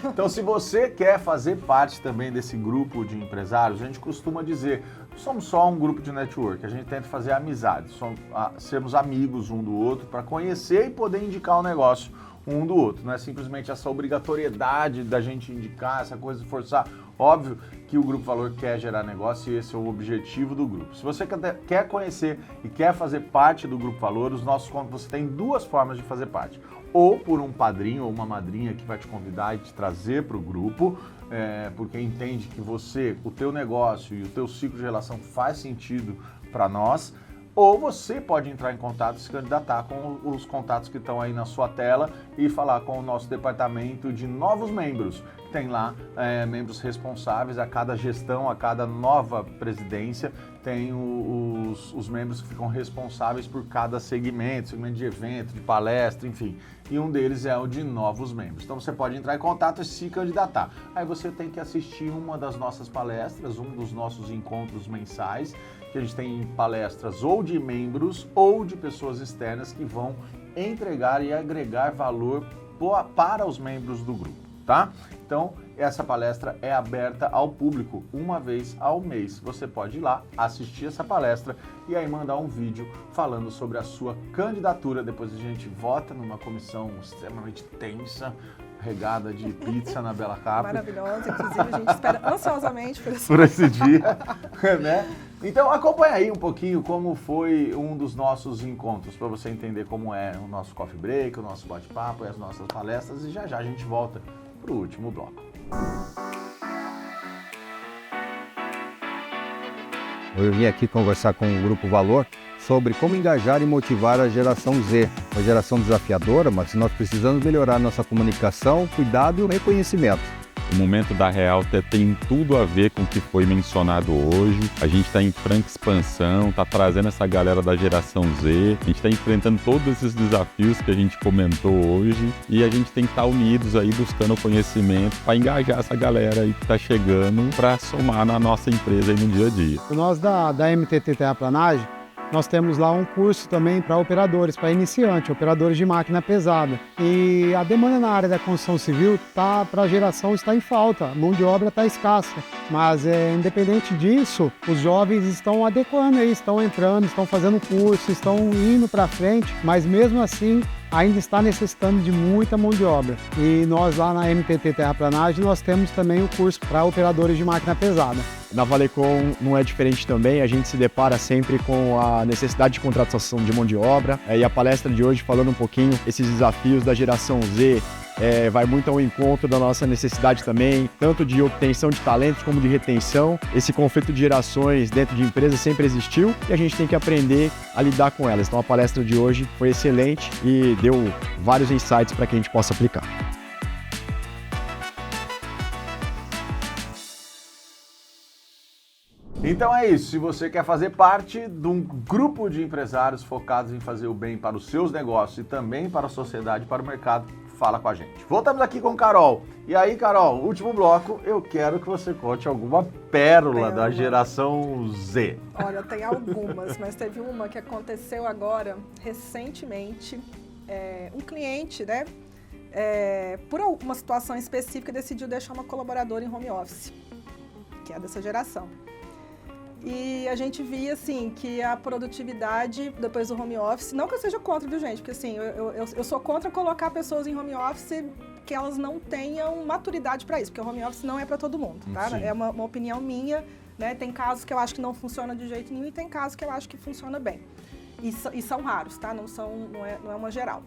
Então, se você quer fazer parte também desse grupo de empresários, a gente costuma dizer, não somos só um grupo de network, a gente tenta fazer amizade, sermos amigos um do outro para conhecer e poder indicar o negócio um do outro. Não é simplesmente essa obrigatoriedade da gente indicar, essa coisa de forçar. Óbvio que o Grupo Valor quer gerar negócio e esse é o objetivo do grupo. Se você quer conhecer e quer fazer parte do Grupo Valor, você tem 2 formas de fazer parte. Ou por um padrinho ou uma madrinha que vai te convidar e te trazer para o grupo, porque entende que o teu negócio e o teu ciclo de relação faz sentido para nós. Ou você pode entrar em contato e se candidatar com os contatos que estão aí na sua tela e falar com o nosso departamento de novos membros. Tem lá membros responsáveis a cada gestão, a cada nova presidência, tem os membros que ficam responsáveis por cada segmento de evento, de palestra, enfim. E um deles é o de novos membros. Então você pode entrar em contato e se candidatar. Aí você tem que assistir uma das nossas palestras, um dos nossos encontros mensais, que a gente tem palestras ou de membros ou de pessoas externas que vão entregar e agregar valor para os membros do grupo, tá? Então, essa palestra é aberta ao público 1 vez ao mês. Você pode ir lá, assistir essa palestra e aí mandar um vídeo falando sobre a sua candidatura. Depois a gente vota numa comissão extremamente tensa, regada de pizza na Bela Cap. Maravilhosa, inclusive a gente espera ansiosamente por esse dia, né? Então acompanha aí um pouquinho como foi um dos nossos encontros, para você entender como é o nosso coffee break, o nosso bate-papo e as nossas palestras, e já a gente volta para o último bloco. Eu vim aqui conversar com o Grupo Valor sobre como engajar e motivar a geração Z. Uma geração desafiadora, mas nós precisamos melhorar nossa comunicação, cuidado e o reconhecimento. O momento da Real tem tudo a ver com o que foi mencionado hoje. A gente está em franca expansão, está trazendo essa galera da geração Z. A gente está enfrentando todos esses desafios que a gente comentou hoje. E a gente tem que estar unidos aí, buscando conhecimento para engajar essa galera aí que está chegando para somar na nossa empresa aí no dia a dia. Nós da MTT Terraplanagem, nós temos lá um curso também para operadores, para iniciantes, operadores de máquina pesada. E a demanda na área da construção civil para a geração está em falta, a mão de obra está escassa. Mas independente disso, os jovens estão adequando aí, estão entrando, estão fazendo curso, estão indo para frente, mas mesmo assim ainda está necessitando de muita mão de obra. E nós lá na MTT Terraplanagem, nós temos também o curso para operadores de máquina pesada. Na Valecom não é diferente também, a gente se depara sempre com a necessidade de contratação de mão de obra. E a palestra de hoje falando um pouquinho esses desafios da geração Z, vai muito ao encontro da nossa necessidade também, tanto de obtenção de talentos como de retenção. Esse conflito de gerações dentro de empresas sempre existiu e a gente tem que aprender a lidar com elas. Então a palestra de hoje foi excelente e deu vários insights para que a gente possa aplicar. Então é isso, se você quer fazer parte de um grupo de empresários focados em fazer o bem para os seus negócios e também para a sociedade e para o mercado, fala com a gente. Voltamos aqui com Carol. E aí, Carol, último bloco, eu quero que você conte alguma pérola da geração Z. Olha, tem algumas, mas teve uma que aconteceu agora, recentemente. Um cliente, né, por uma situação específica, decidiu deixar uma colaboradora em home office, que é dessa geração. E a gente via, assim, que a produtividade depois do home office, não que eu seja contra, viu, gente? Porque, assim, eu sou contra colocar pessoas em home office que elas não tenham maturidade para isso, porque o home office não é para todo mundo, tá? Sim. É uma opinião minha, né? Tem casos que eu acho que não funciona de jeito nenhum e tem casos que eu acho que funciona bem. E são raros, tá? Não é uma geral.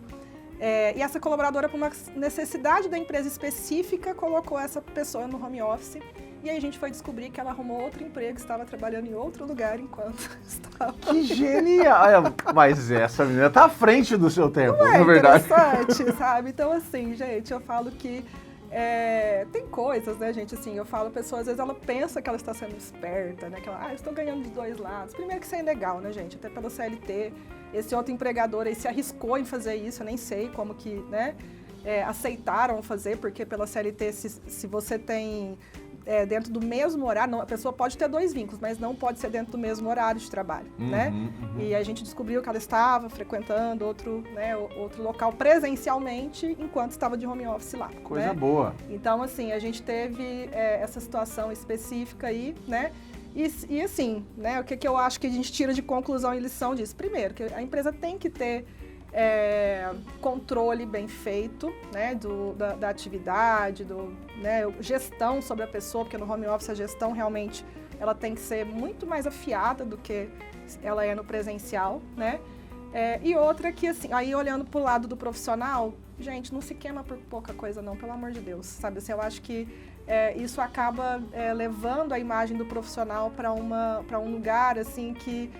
E essa colaboradora, por uma necessidade da empresa específica, colocou essa pessoa no home office. E aí a gente foi descobrir que ela arrumou outro emprego, estava trabalhando em outro lugar enquanto estava... Que genial! Mas essa menina tá à frente do seu tempo, Não na verdade. interessante, sabe? Então, assim, gente, eu falo que tem coisas, né, gente, assim, eu falo, a pessoa, às vezes, ela pensa que ela está sendo esperta, né, que ela, eu estou ganhando de dois lados. Primeiro que isso é ilegal, né, gente, até pela CLT, esse outro empregador aí se arriscou em fazer isso, eu nem sei como que, né, aceitaram fazer, porque pela CLT, se você tem... dentro do mesmo horário, não, a pessoa pode ter dois vínculos, mas não pode ser dentro do mesmo horário de trabalho, né? E a gente descobriu que ela estava frequentando outro local presencialmente enquanto estava de home office lá. Coisa né? boa. Então, assim, a gente teve essa situação específica aí, né? E assim, né? O que eu acho que a gente tira de conclusão e lição disso? Primeiro, que a empresa tem que ter controle bem feito, né, da atividade, né, gestão sobre a pessoa, porque no home office a gestão realmente ela tem que ser muito mais afiada do que ela é no presencial, né? E outra que, assim, aí olhando para o lado do profissional, gente, não se queima por pouca coisa não, pelo amor de Deus, sabe? Assim, eu acho que isso acaba levando a imagem do profissional para um lugar, assim, que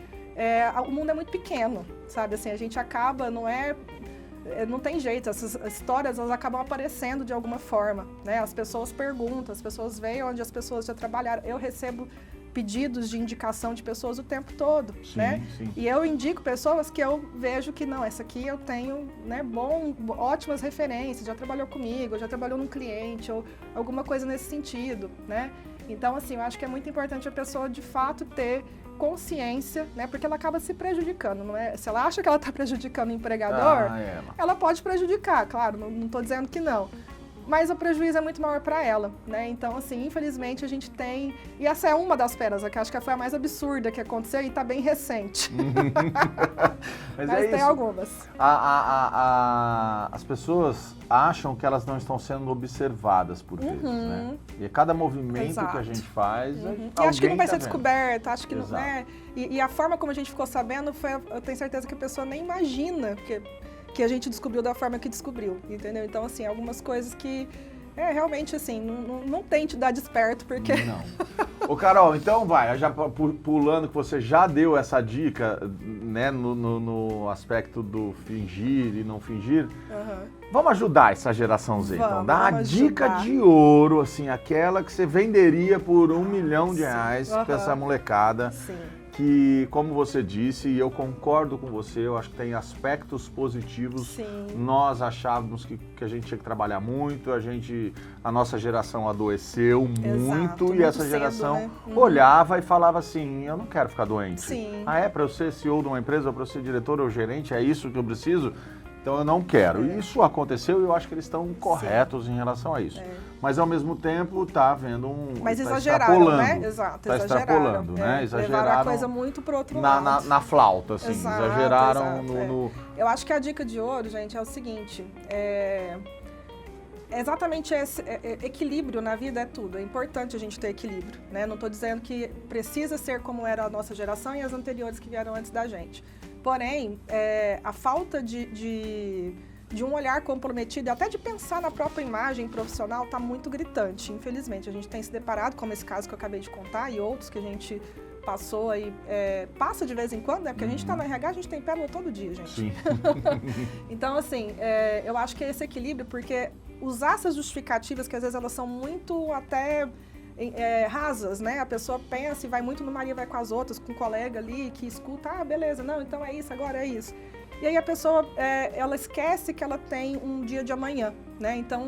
o mundo é muito pequeno, sabe? Assim, a gente acaba, não tem jeito, essas histórias elas acabam aparecendo de alguma forma, né? As pessoas perguntam, as pessoas veem onde as pessoas já trabalharam. Eu recebo pedidos de indicação de pessoas o tempo todo, Sim, né? sim. E eu indico pessoas que eu vejo que não, essa aqui eu tenho, né, ótimas referências, já trabalhou comigo, já trabalhou num cliente ou alguma coisa nesse sentido, né? Então, assim, eu acho que é muito importante a pessoa de fato ter consciência, né? Porque ela acaba se prejudicando, não é? Se ela acha que ela está prejudicando o empregador, ela pode prejudicar, claro, não estou dizendo que não. Mas o prejuízo é muito maior para ela, né? Então, assim, infelizmente a gente tem... E essa é uma das pérolas, que acho que foi a mais absurda que aconteceu e está bem recente. Mas tem algumas. As pessoas acham que elas não estão sendo observadas por vezes, né? E cada movimento que a gente faz... E acho que não vai ser descoberto, acho que Exato. não, né? E a forma como a gente ficou sabendo, eu tenho certeza que a pessoa nem imagina que a gente descobriu da forma que descobriu, entendeu? Então, assim, algumas coisas que realmente, assim, não tente dar desperto, porque... Não. Ô, Carol, então vai, já pulando que você já deu essa dica, né, no aspecto do fingir e não fingir, vamos ajudar essa geração Z, então. Dá uma dica de ouro, assim, aquela que você venderia por R$1 milhão para essa molecada. Sim. Que, como você disse, e eu concordo com você, eu acho que tem aspectos positivos. Sim. Nós achávamos que a gente tinha que trabalhar muito, a nossa geração adoeceu muito e essa geração cedo, né? olhava e falava assim, eu não quero ficar doente. Sim. Para eu ser CEO de uma empresa, ou para eu ser diretor ou gerente, é isso que eu preciso? Então eu não quero. E isso aconteceu e eu acho que eles estão corretos em relação a isso. mas ao mesmo tempo tá vendo Mas tá exageraram, extrapolando, né? Exato, tá extrapolando, né? Levaram a Exageraram coisa muito pro outro lado. na flauta, assim, Exato, exageraram exato, no... Eu acho que a dica de ouro, gente, é o seguinte, exatamente esse equilíbrio na vida é tudo. É importante a gente ter equilíbrio, né? Não estou dizendo que precisa ser como era a nossa geração e as anteriores que vieram antes da gente. Porém, a falta de um olhar comprometido, até de pensar na própria imagem profissional, está muito gritante. Infelizmente, a gente tem se deparado, como esse caso que eu acabei de contar e outros que a gente passou aí, passa de vez em quando, né? Porque a gente está no RH, a gente tem pérola todo dia, gente. Sim. Então, assim, eu acho que é esse equilíbrio, porque usar essas justificativas, que às vezes elas são muito até rasas, né? A pessoa pensa e vai muito no Maria vai com as outras, com um colega ali que escuta, beleza, não, então é isso, agora é isso. E aí a pessoa, ela esquece que ela tem um dia de amanhã, né? Então,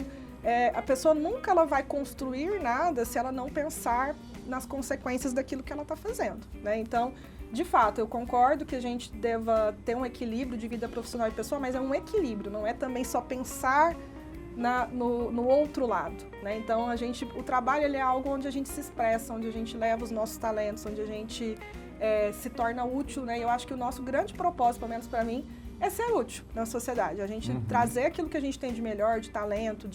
a pessoa nunca ela vai construir nada se ela não pensar nas consequências daquilo que ela está fazendo, né? Então, de fato, eu concordo que a gente deva ter um equilíbrio de vida profissional e pessoal, mas é um equilíbrio, não é também só pensar no outro lado, né? Então, o trabalho ele é algo onde a gente se expressa, onde a gente leva os nossos talentos, onde a gente se torna útil, né? E eu acho que o nosso grande propósito, pelo menos para mim, é ser útil na sociedade. A gente trazer aquilo que a gente tem de melhor, de talento,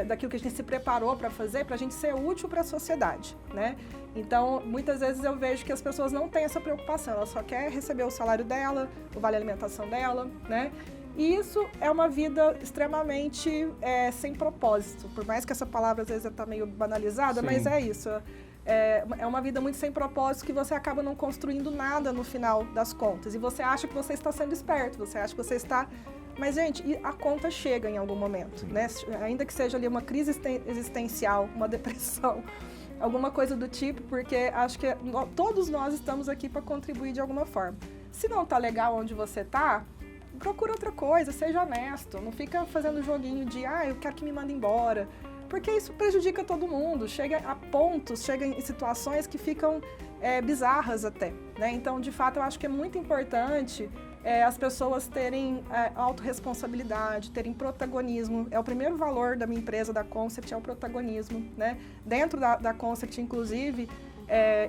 daquilo que a gente se preparou para fazer, para a gente ser útil para a sociedade, né? Então, muitas vezes eu vejo que as pessoas não têm essa preocupação, ela só quer receber o salário dela, o vale alimentação dela, né? E isso é uma vida extremamente sem propósito. Por mais que essa palavra às vezes está meio banalizada, Sim. mas é isso. É uma vida muito sem propósito que você acaba não construindo nada no final das contas. E você acha que você está sendo esperto, você acha que você está... Mas, gente, a conta chega em algum momento, né? Ainda que seja ali uma crise existencial, uma depressão, alguma coisa do tipo, porque acho que todos nós estamos aqui para contribuir de alguma forma. Se não está legal onde você está, procura outra coisa, seja honesto. Não fica fazendo joguinho de, eu quero que me mande embora. Porque isso prejudica todo mundo. Chega a pontos, chega em situações que ficam bizarras até, né? Então, de fato, eu acho que é muito importante as pessoas terem autorresponsabilidade, terem protagonismo. É o primeiro valor da minha empresa, da Concept, é o protagonismo, né? Dentro da Concept, inclusive,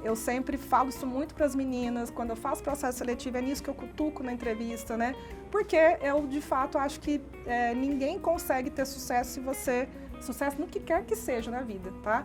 eu sempre falo isso muito para as meninas, quando eu faço processo seletivo, é nisso que eu cutuco na entrevista, né? Porque eu, de fato, acho que ninguém consegue ter sucesso sucesso no que quer que seja na vida, tá?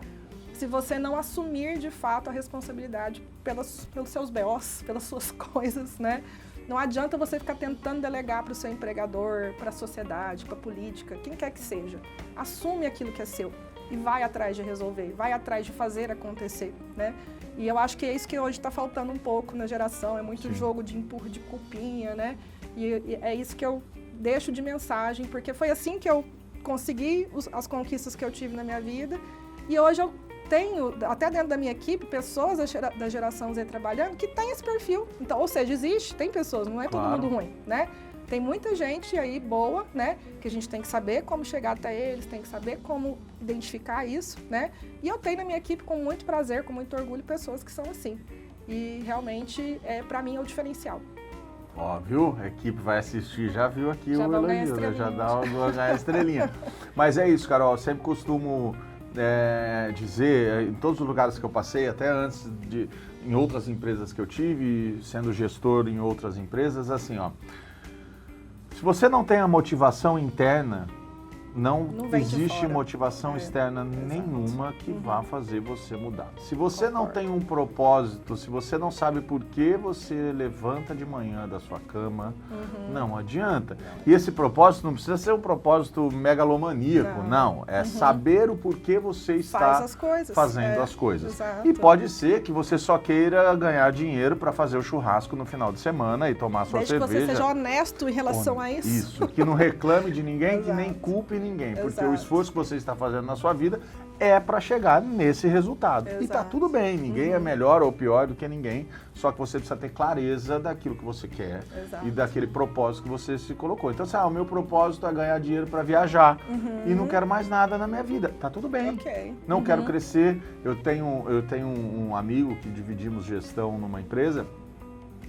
Se você não assumir, de fato, a responsabilidade pelos seus BOs, pelas suas coisas, né? Não adianta você ficar tentando delegar para o seu empregador, para a sociedade, para a política, quem quer que seja. Assume aquilo que é seu e vai atrás de resolver, vai atrás de fazer acontecer, né? E eu acho que é isso que hoje está faltando um pouco na geração, é muito jogo de empurro de culpinha, né? E é isso que eu deixo de mensagem, porque foi assim que eu consegui as conquistas que eu tive na minha vida e hoje eu tenho, até dentro da minha equipe, pessoas da geração Z trabalhando que tem esse perfil. Então, ou seja, tem pessoas, não é todo mundo ruim, né? Tem muita gente aí boa, né? Que a gente tem que saber como chegar até eles, tem que saber como identificar isso, né? E eu tenho na minha equipe com muito prazer, com muito orgulho, pessoas que são assim. E realmente, para mim, é o diferencial. Ó, viu? A equipe vai assistir, já viu aqui já o elogio, né? Já dá uma estrelinha. Mas é isso, Carol, eu sempre costumo dizer, em todos os lugares que eu passei, até antes em outras empresas que eu tive, sendo gestor em outras empresas, assim, ó, se você não tem a motivação interna, não existe motivação externa nenhuma que vá fazer você mudar. Se você não tem um propósito, se você não sabe por que você levanta de manhã da sua cama, não adianta. E esse propósito não precisa ser um propósito megalomaníaco, não. É saber o porquê você está fazendo as coisas. Exato. E pode ser que você só queira ganhar dinheiro para fazer o churrasco no final de semana e tomar sua cerveja. Desde que você seja honesto em relação a isso. Isso, que não reclame de ninguém, que nem culpe ninguém, porque o esforço que você está fazendo na sua vida é para chegar nesse resultado. E tá tudo bem, ninguém é melhor ou pior do que ninguém, só que você precisa ter clareza daquilo que você quer e daquele propósito que você se colocou. Então, o meu propósito é ganhar dinheiro para viajar e não quero mais nada na minha vida. Tá tudo bem. Não quero crescer. Eu tenho um amigo que dividimos gestão numa empresa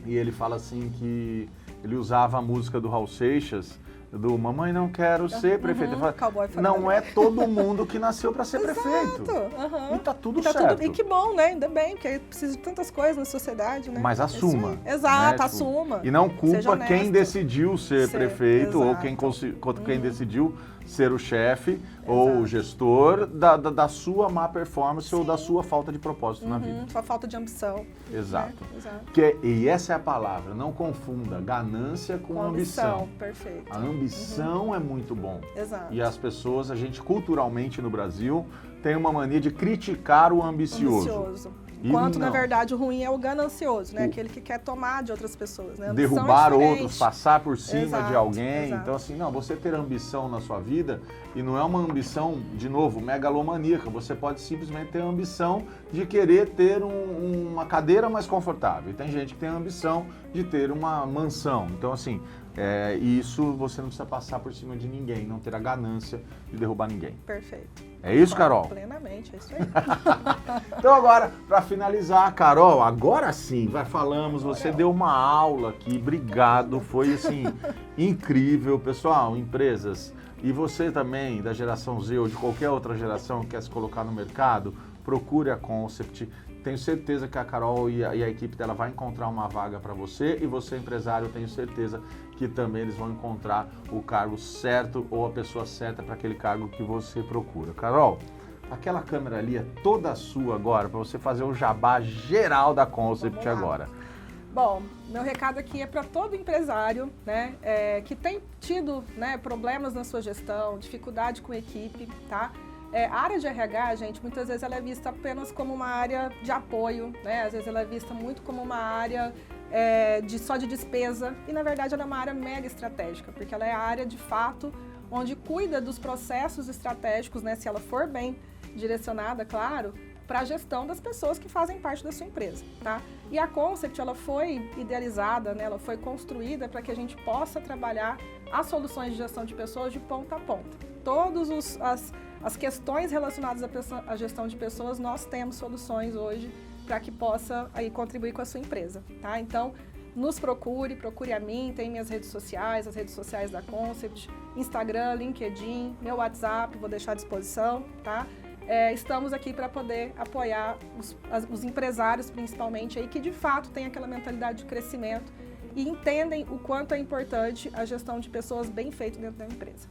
e ele fala assim que ele usava a música do Raul Seixas do Mamãe Não Quero Ser Prefeito. Cowboy fora Não da é todo mundo que nasceu para ser prefeito. Uhum. E tá tudo certo. E que bom, né? Ainda bem, porque precisa de tantas coisas na sociedade, né? Mas assuma. Exato, né? assuma. E não culpa Seja quem honesto. decidiu ser prefeito ou exato. quem decidiu ser o chefe ou o gestor da sua má performance ou da sua falta de propósito na vida. Sua falta de ambição. Exato. Né? Exato. E essa é a palavra, não confunda ganância com ambição. Perfeito. A ambição é muito bom. Exato. E as pessoas, a gente culturalmente no Brasil, tem uma mania de criticar o ambicioso. Enquanto, na não. verdade, o ruim é o ganancioso, né? Aquele que quer tomar de outras pessoas, né? Derrubar outros, passar por cima de alguém. Exato. Então, assim, não, você ter ambição na sua vida, e não é uma ambição, de novo, megalomaníaca. Você pode simplesmente ter a ambição de querer ter uma cadeira mais confortável. E tem gente que tem a ambição de ter uma mansão. Então, assim, isso você não precisa passar por cima de ninguém, não ter a ganância de derrubar ninguém. Perfeito. É isso, Carol? Plenamente, é isso aí. Então agora, para finalizar, Carol, agora sim, falamos, você deu uma aula aqui, obrigado, foi assim, incrível. Pessoal, empresas, e você também, da geração Z ou de qualquer outra geração que quer se colocar no mercado, procure a Concept. Tenho certeza que a Carol e a equipe dela vai encontrar uma vaga para você, e você, empresário, tenho certeza que também eles vão encontrar o cargo certo ou a pessoa certa para aquele cargo que você procura. Carol, aquela câmera ali é toda sua agora, para você fazer o jabá geral da Concept agora. Bom, meu recado aqui é para todo empresário, né, que tem tido, né, problemas na sua gestão, dificuldade com a equipe, tá? A área de RH, gente, muitas vezes ela é vista apenas como uma área de apoio, né? Às vezes ela é vista muito como uma área só de despesa, e na verdade ela é uma área mega estratégica, porque ela é a área de fato onde cuida dos processos estratégicos, né? Se ela for bem direcionada, claro, para a gestão das pessoas que fazem parte da sua empresa, tá? E a Concept, ela foi idealizada, né? Ela foi construída para que a gente possa trabalhar as soluções de gestão de pessoas de ponta a ponta. Todas as questões relacionadas à gestão de pessoas, nós temos soluções hoje para que possa aí contribuir com a sua empresa, tá? Então, nos procure a mim, tem minhas redes sociais, as redes sociais da Concept, Instagram, LinkedIn, meu WhatsApp, vou deixar à disposição, tá? Estamos aqui para poder apoiar os empresários, principalmente, aí, que de fato têm aquela mentalidade de crescimento e entendem o quanto é importante a gestão de pessoas bem feita dentro da empresa.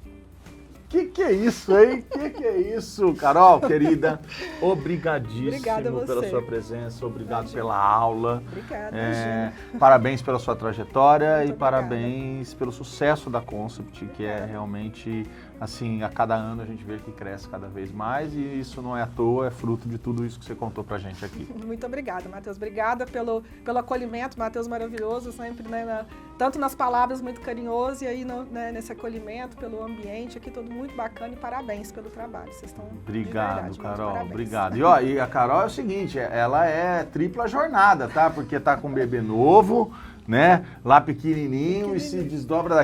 Que é isso, hein? Que é isso, Carol, querida? Obrigadíssimo pela sua presença, obrigado pela aula. Obrigada, parabéns pela sua trajetória. Muito e parabéns pelo sucesso da Concept, que é realmente, assim, a cada ano a gente vê que cresce cada vez mais, e isso não é à toa, é fruto de tudo isso que você contou pra gente aqui. Muito obrigada, Matheus. Obrigada pelo acolhimento, Matheus maravilhoso, sempre, né, tanto nas palavras muito carinhoso, e aí nesse acolhimento, pelo ambiente aqui, todo muito bacana, e parabéns pelo trabalho. Vocês estão Obrigado, Carol, obrigado. E a Carol é o seguinte, ela é tripla jornada, tá? Porque tá com um bebê novo, né? Lá pequenininho, e se desdobra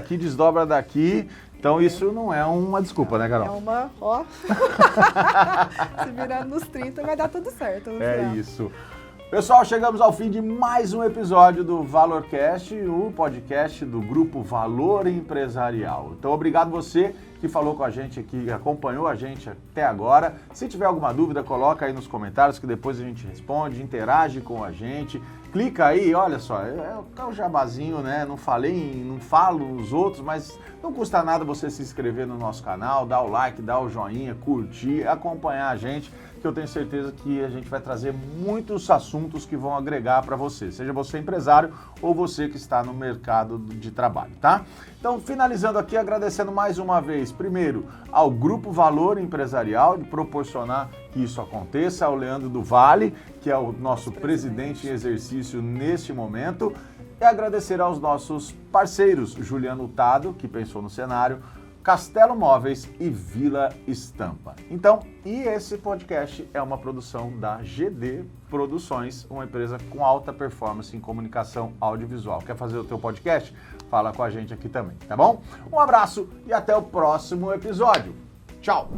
daqui. Então isso não é uma desculpa, né, Carol? É uma, se virando nos 30 vai dar tudo certo. Isso. Pessoal, chegamos ao fim de mais um episódio do ValorCast, o podcast do Grupo Valor Empresarial. Então, obrigado você que falou com a gente aqui, acompanhou a gente até agora. Se tiver alguma dúvida, coloca aí nos comentários que depois a gente responde, interage com a gente. Clica aí, olha só, é o jabazinho, né? Não falo os outros, mas não custa nada você se inscrever no nosso canal, dar o like, dar o joinha, curtir, acompanhar a gente, que eu tenho certeza que a gente vai trazer muitos assuntos que vão agregar para você, seja você empresário ou você que está no mercado de trabalho, tá? Então, finalizando aqui, agradecendo mais uma vez, primeiro, ao Grupo Valor Empresarial, de proporcionar que isso aconteça, ao Leandro do Vale, que é o nosso presidente em exercício neste momento, e agradecer aos nossos parceiros, Juliano Tado, que pensou no cenário, Castelo Móveis e Vila Estampa. Então, e esse podcast é uma produção da GD Produções, uma empresa com alta performance em comunicação audiovisual. Quer fazer o teu podcast? Fala com a gente aqui também, tá bom? Um abraço e até o próximo episódio. Tchau!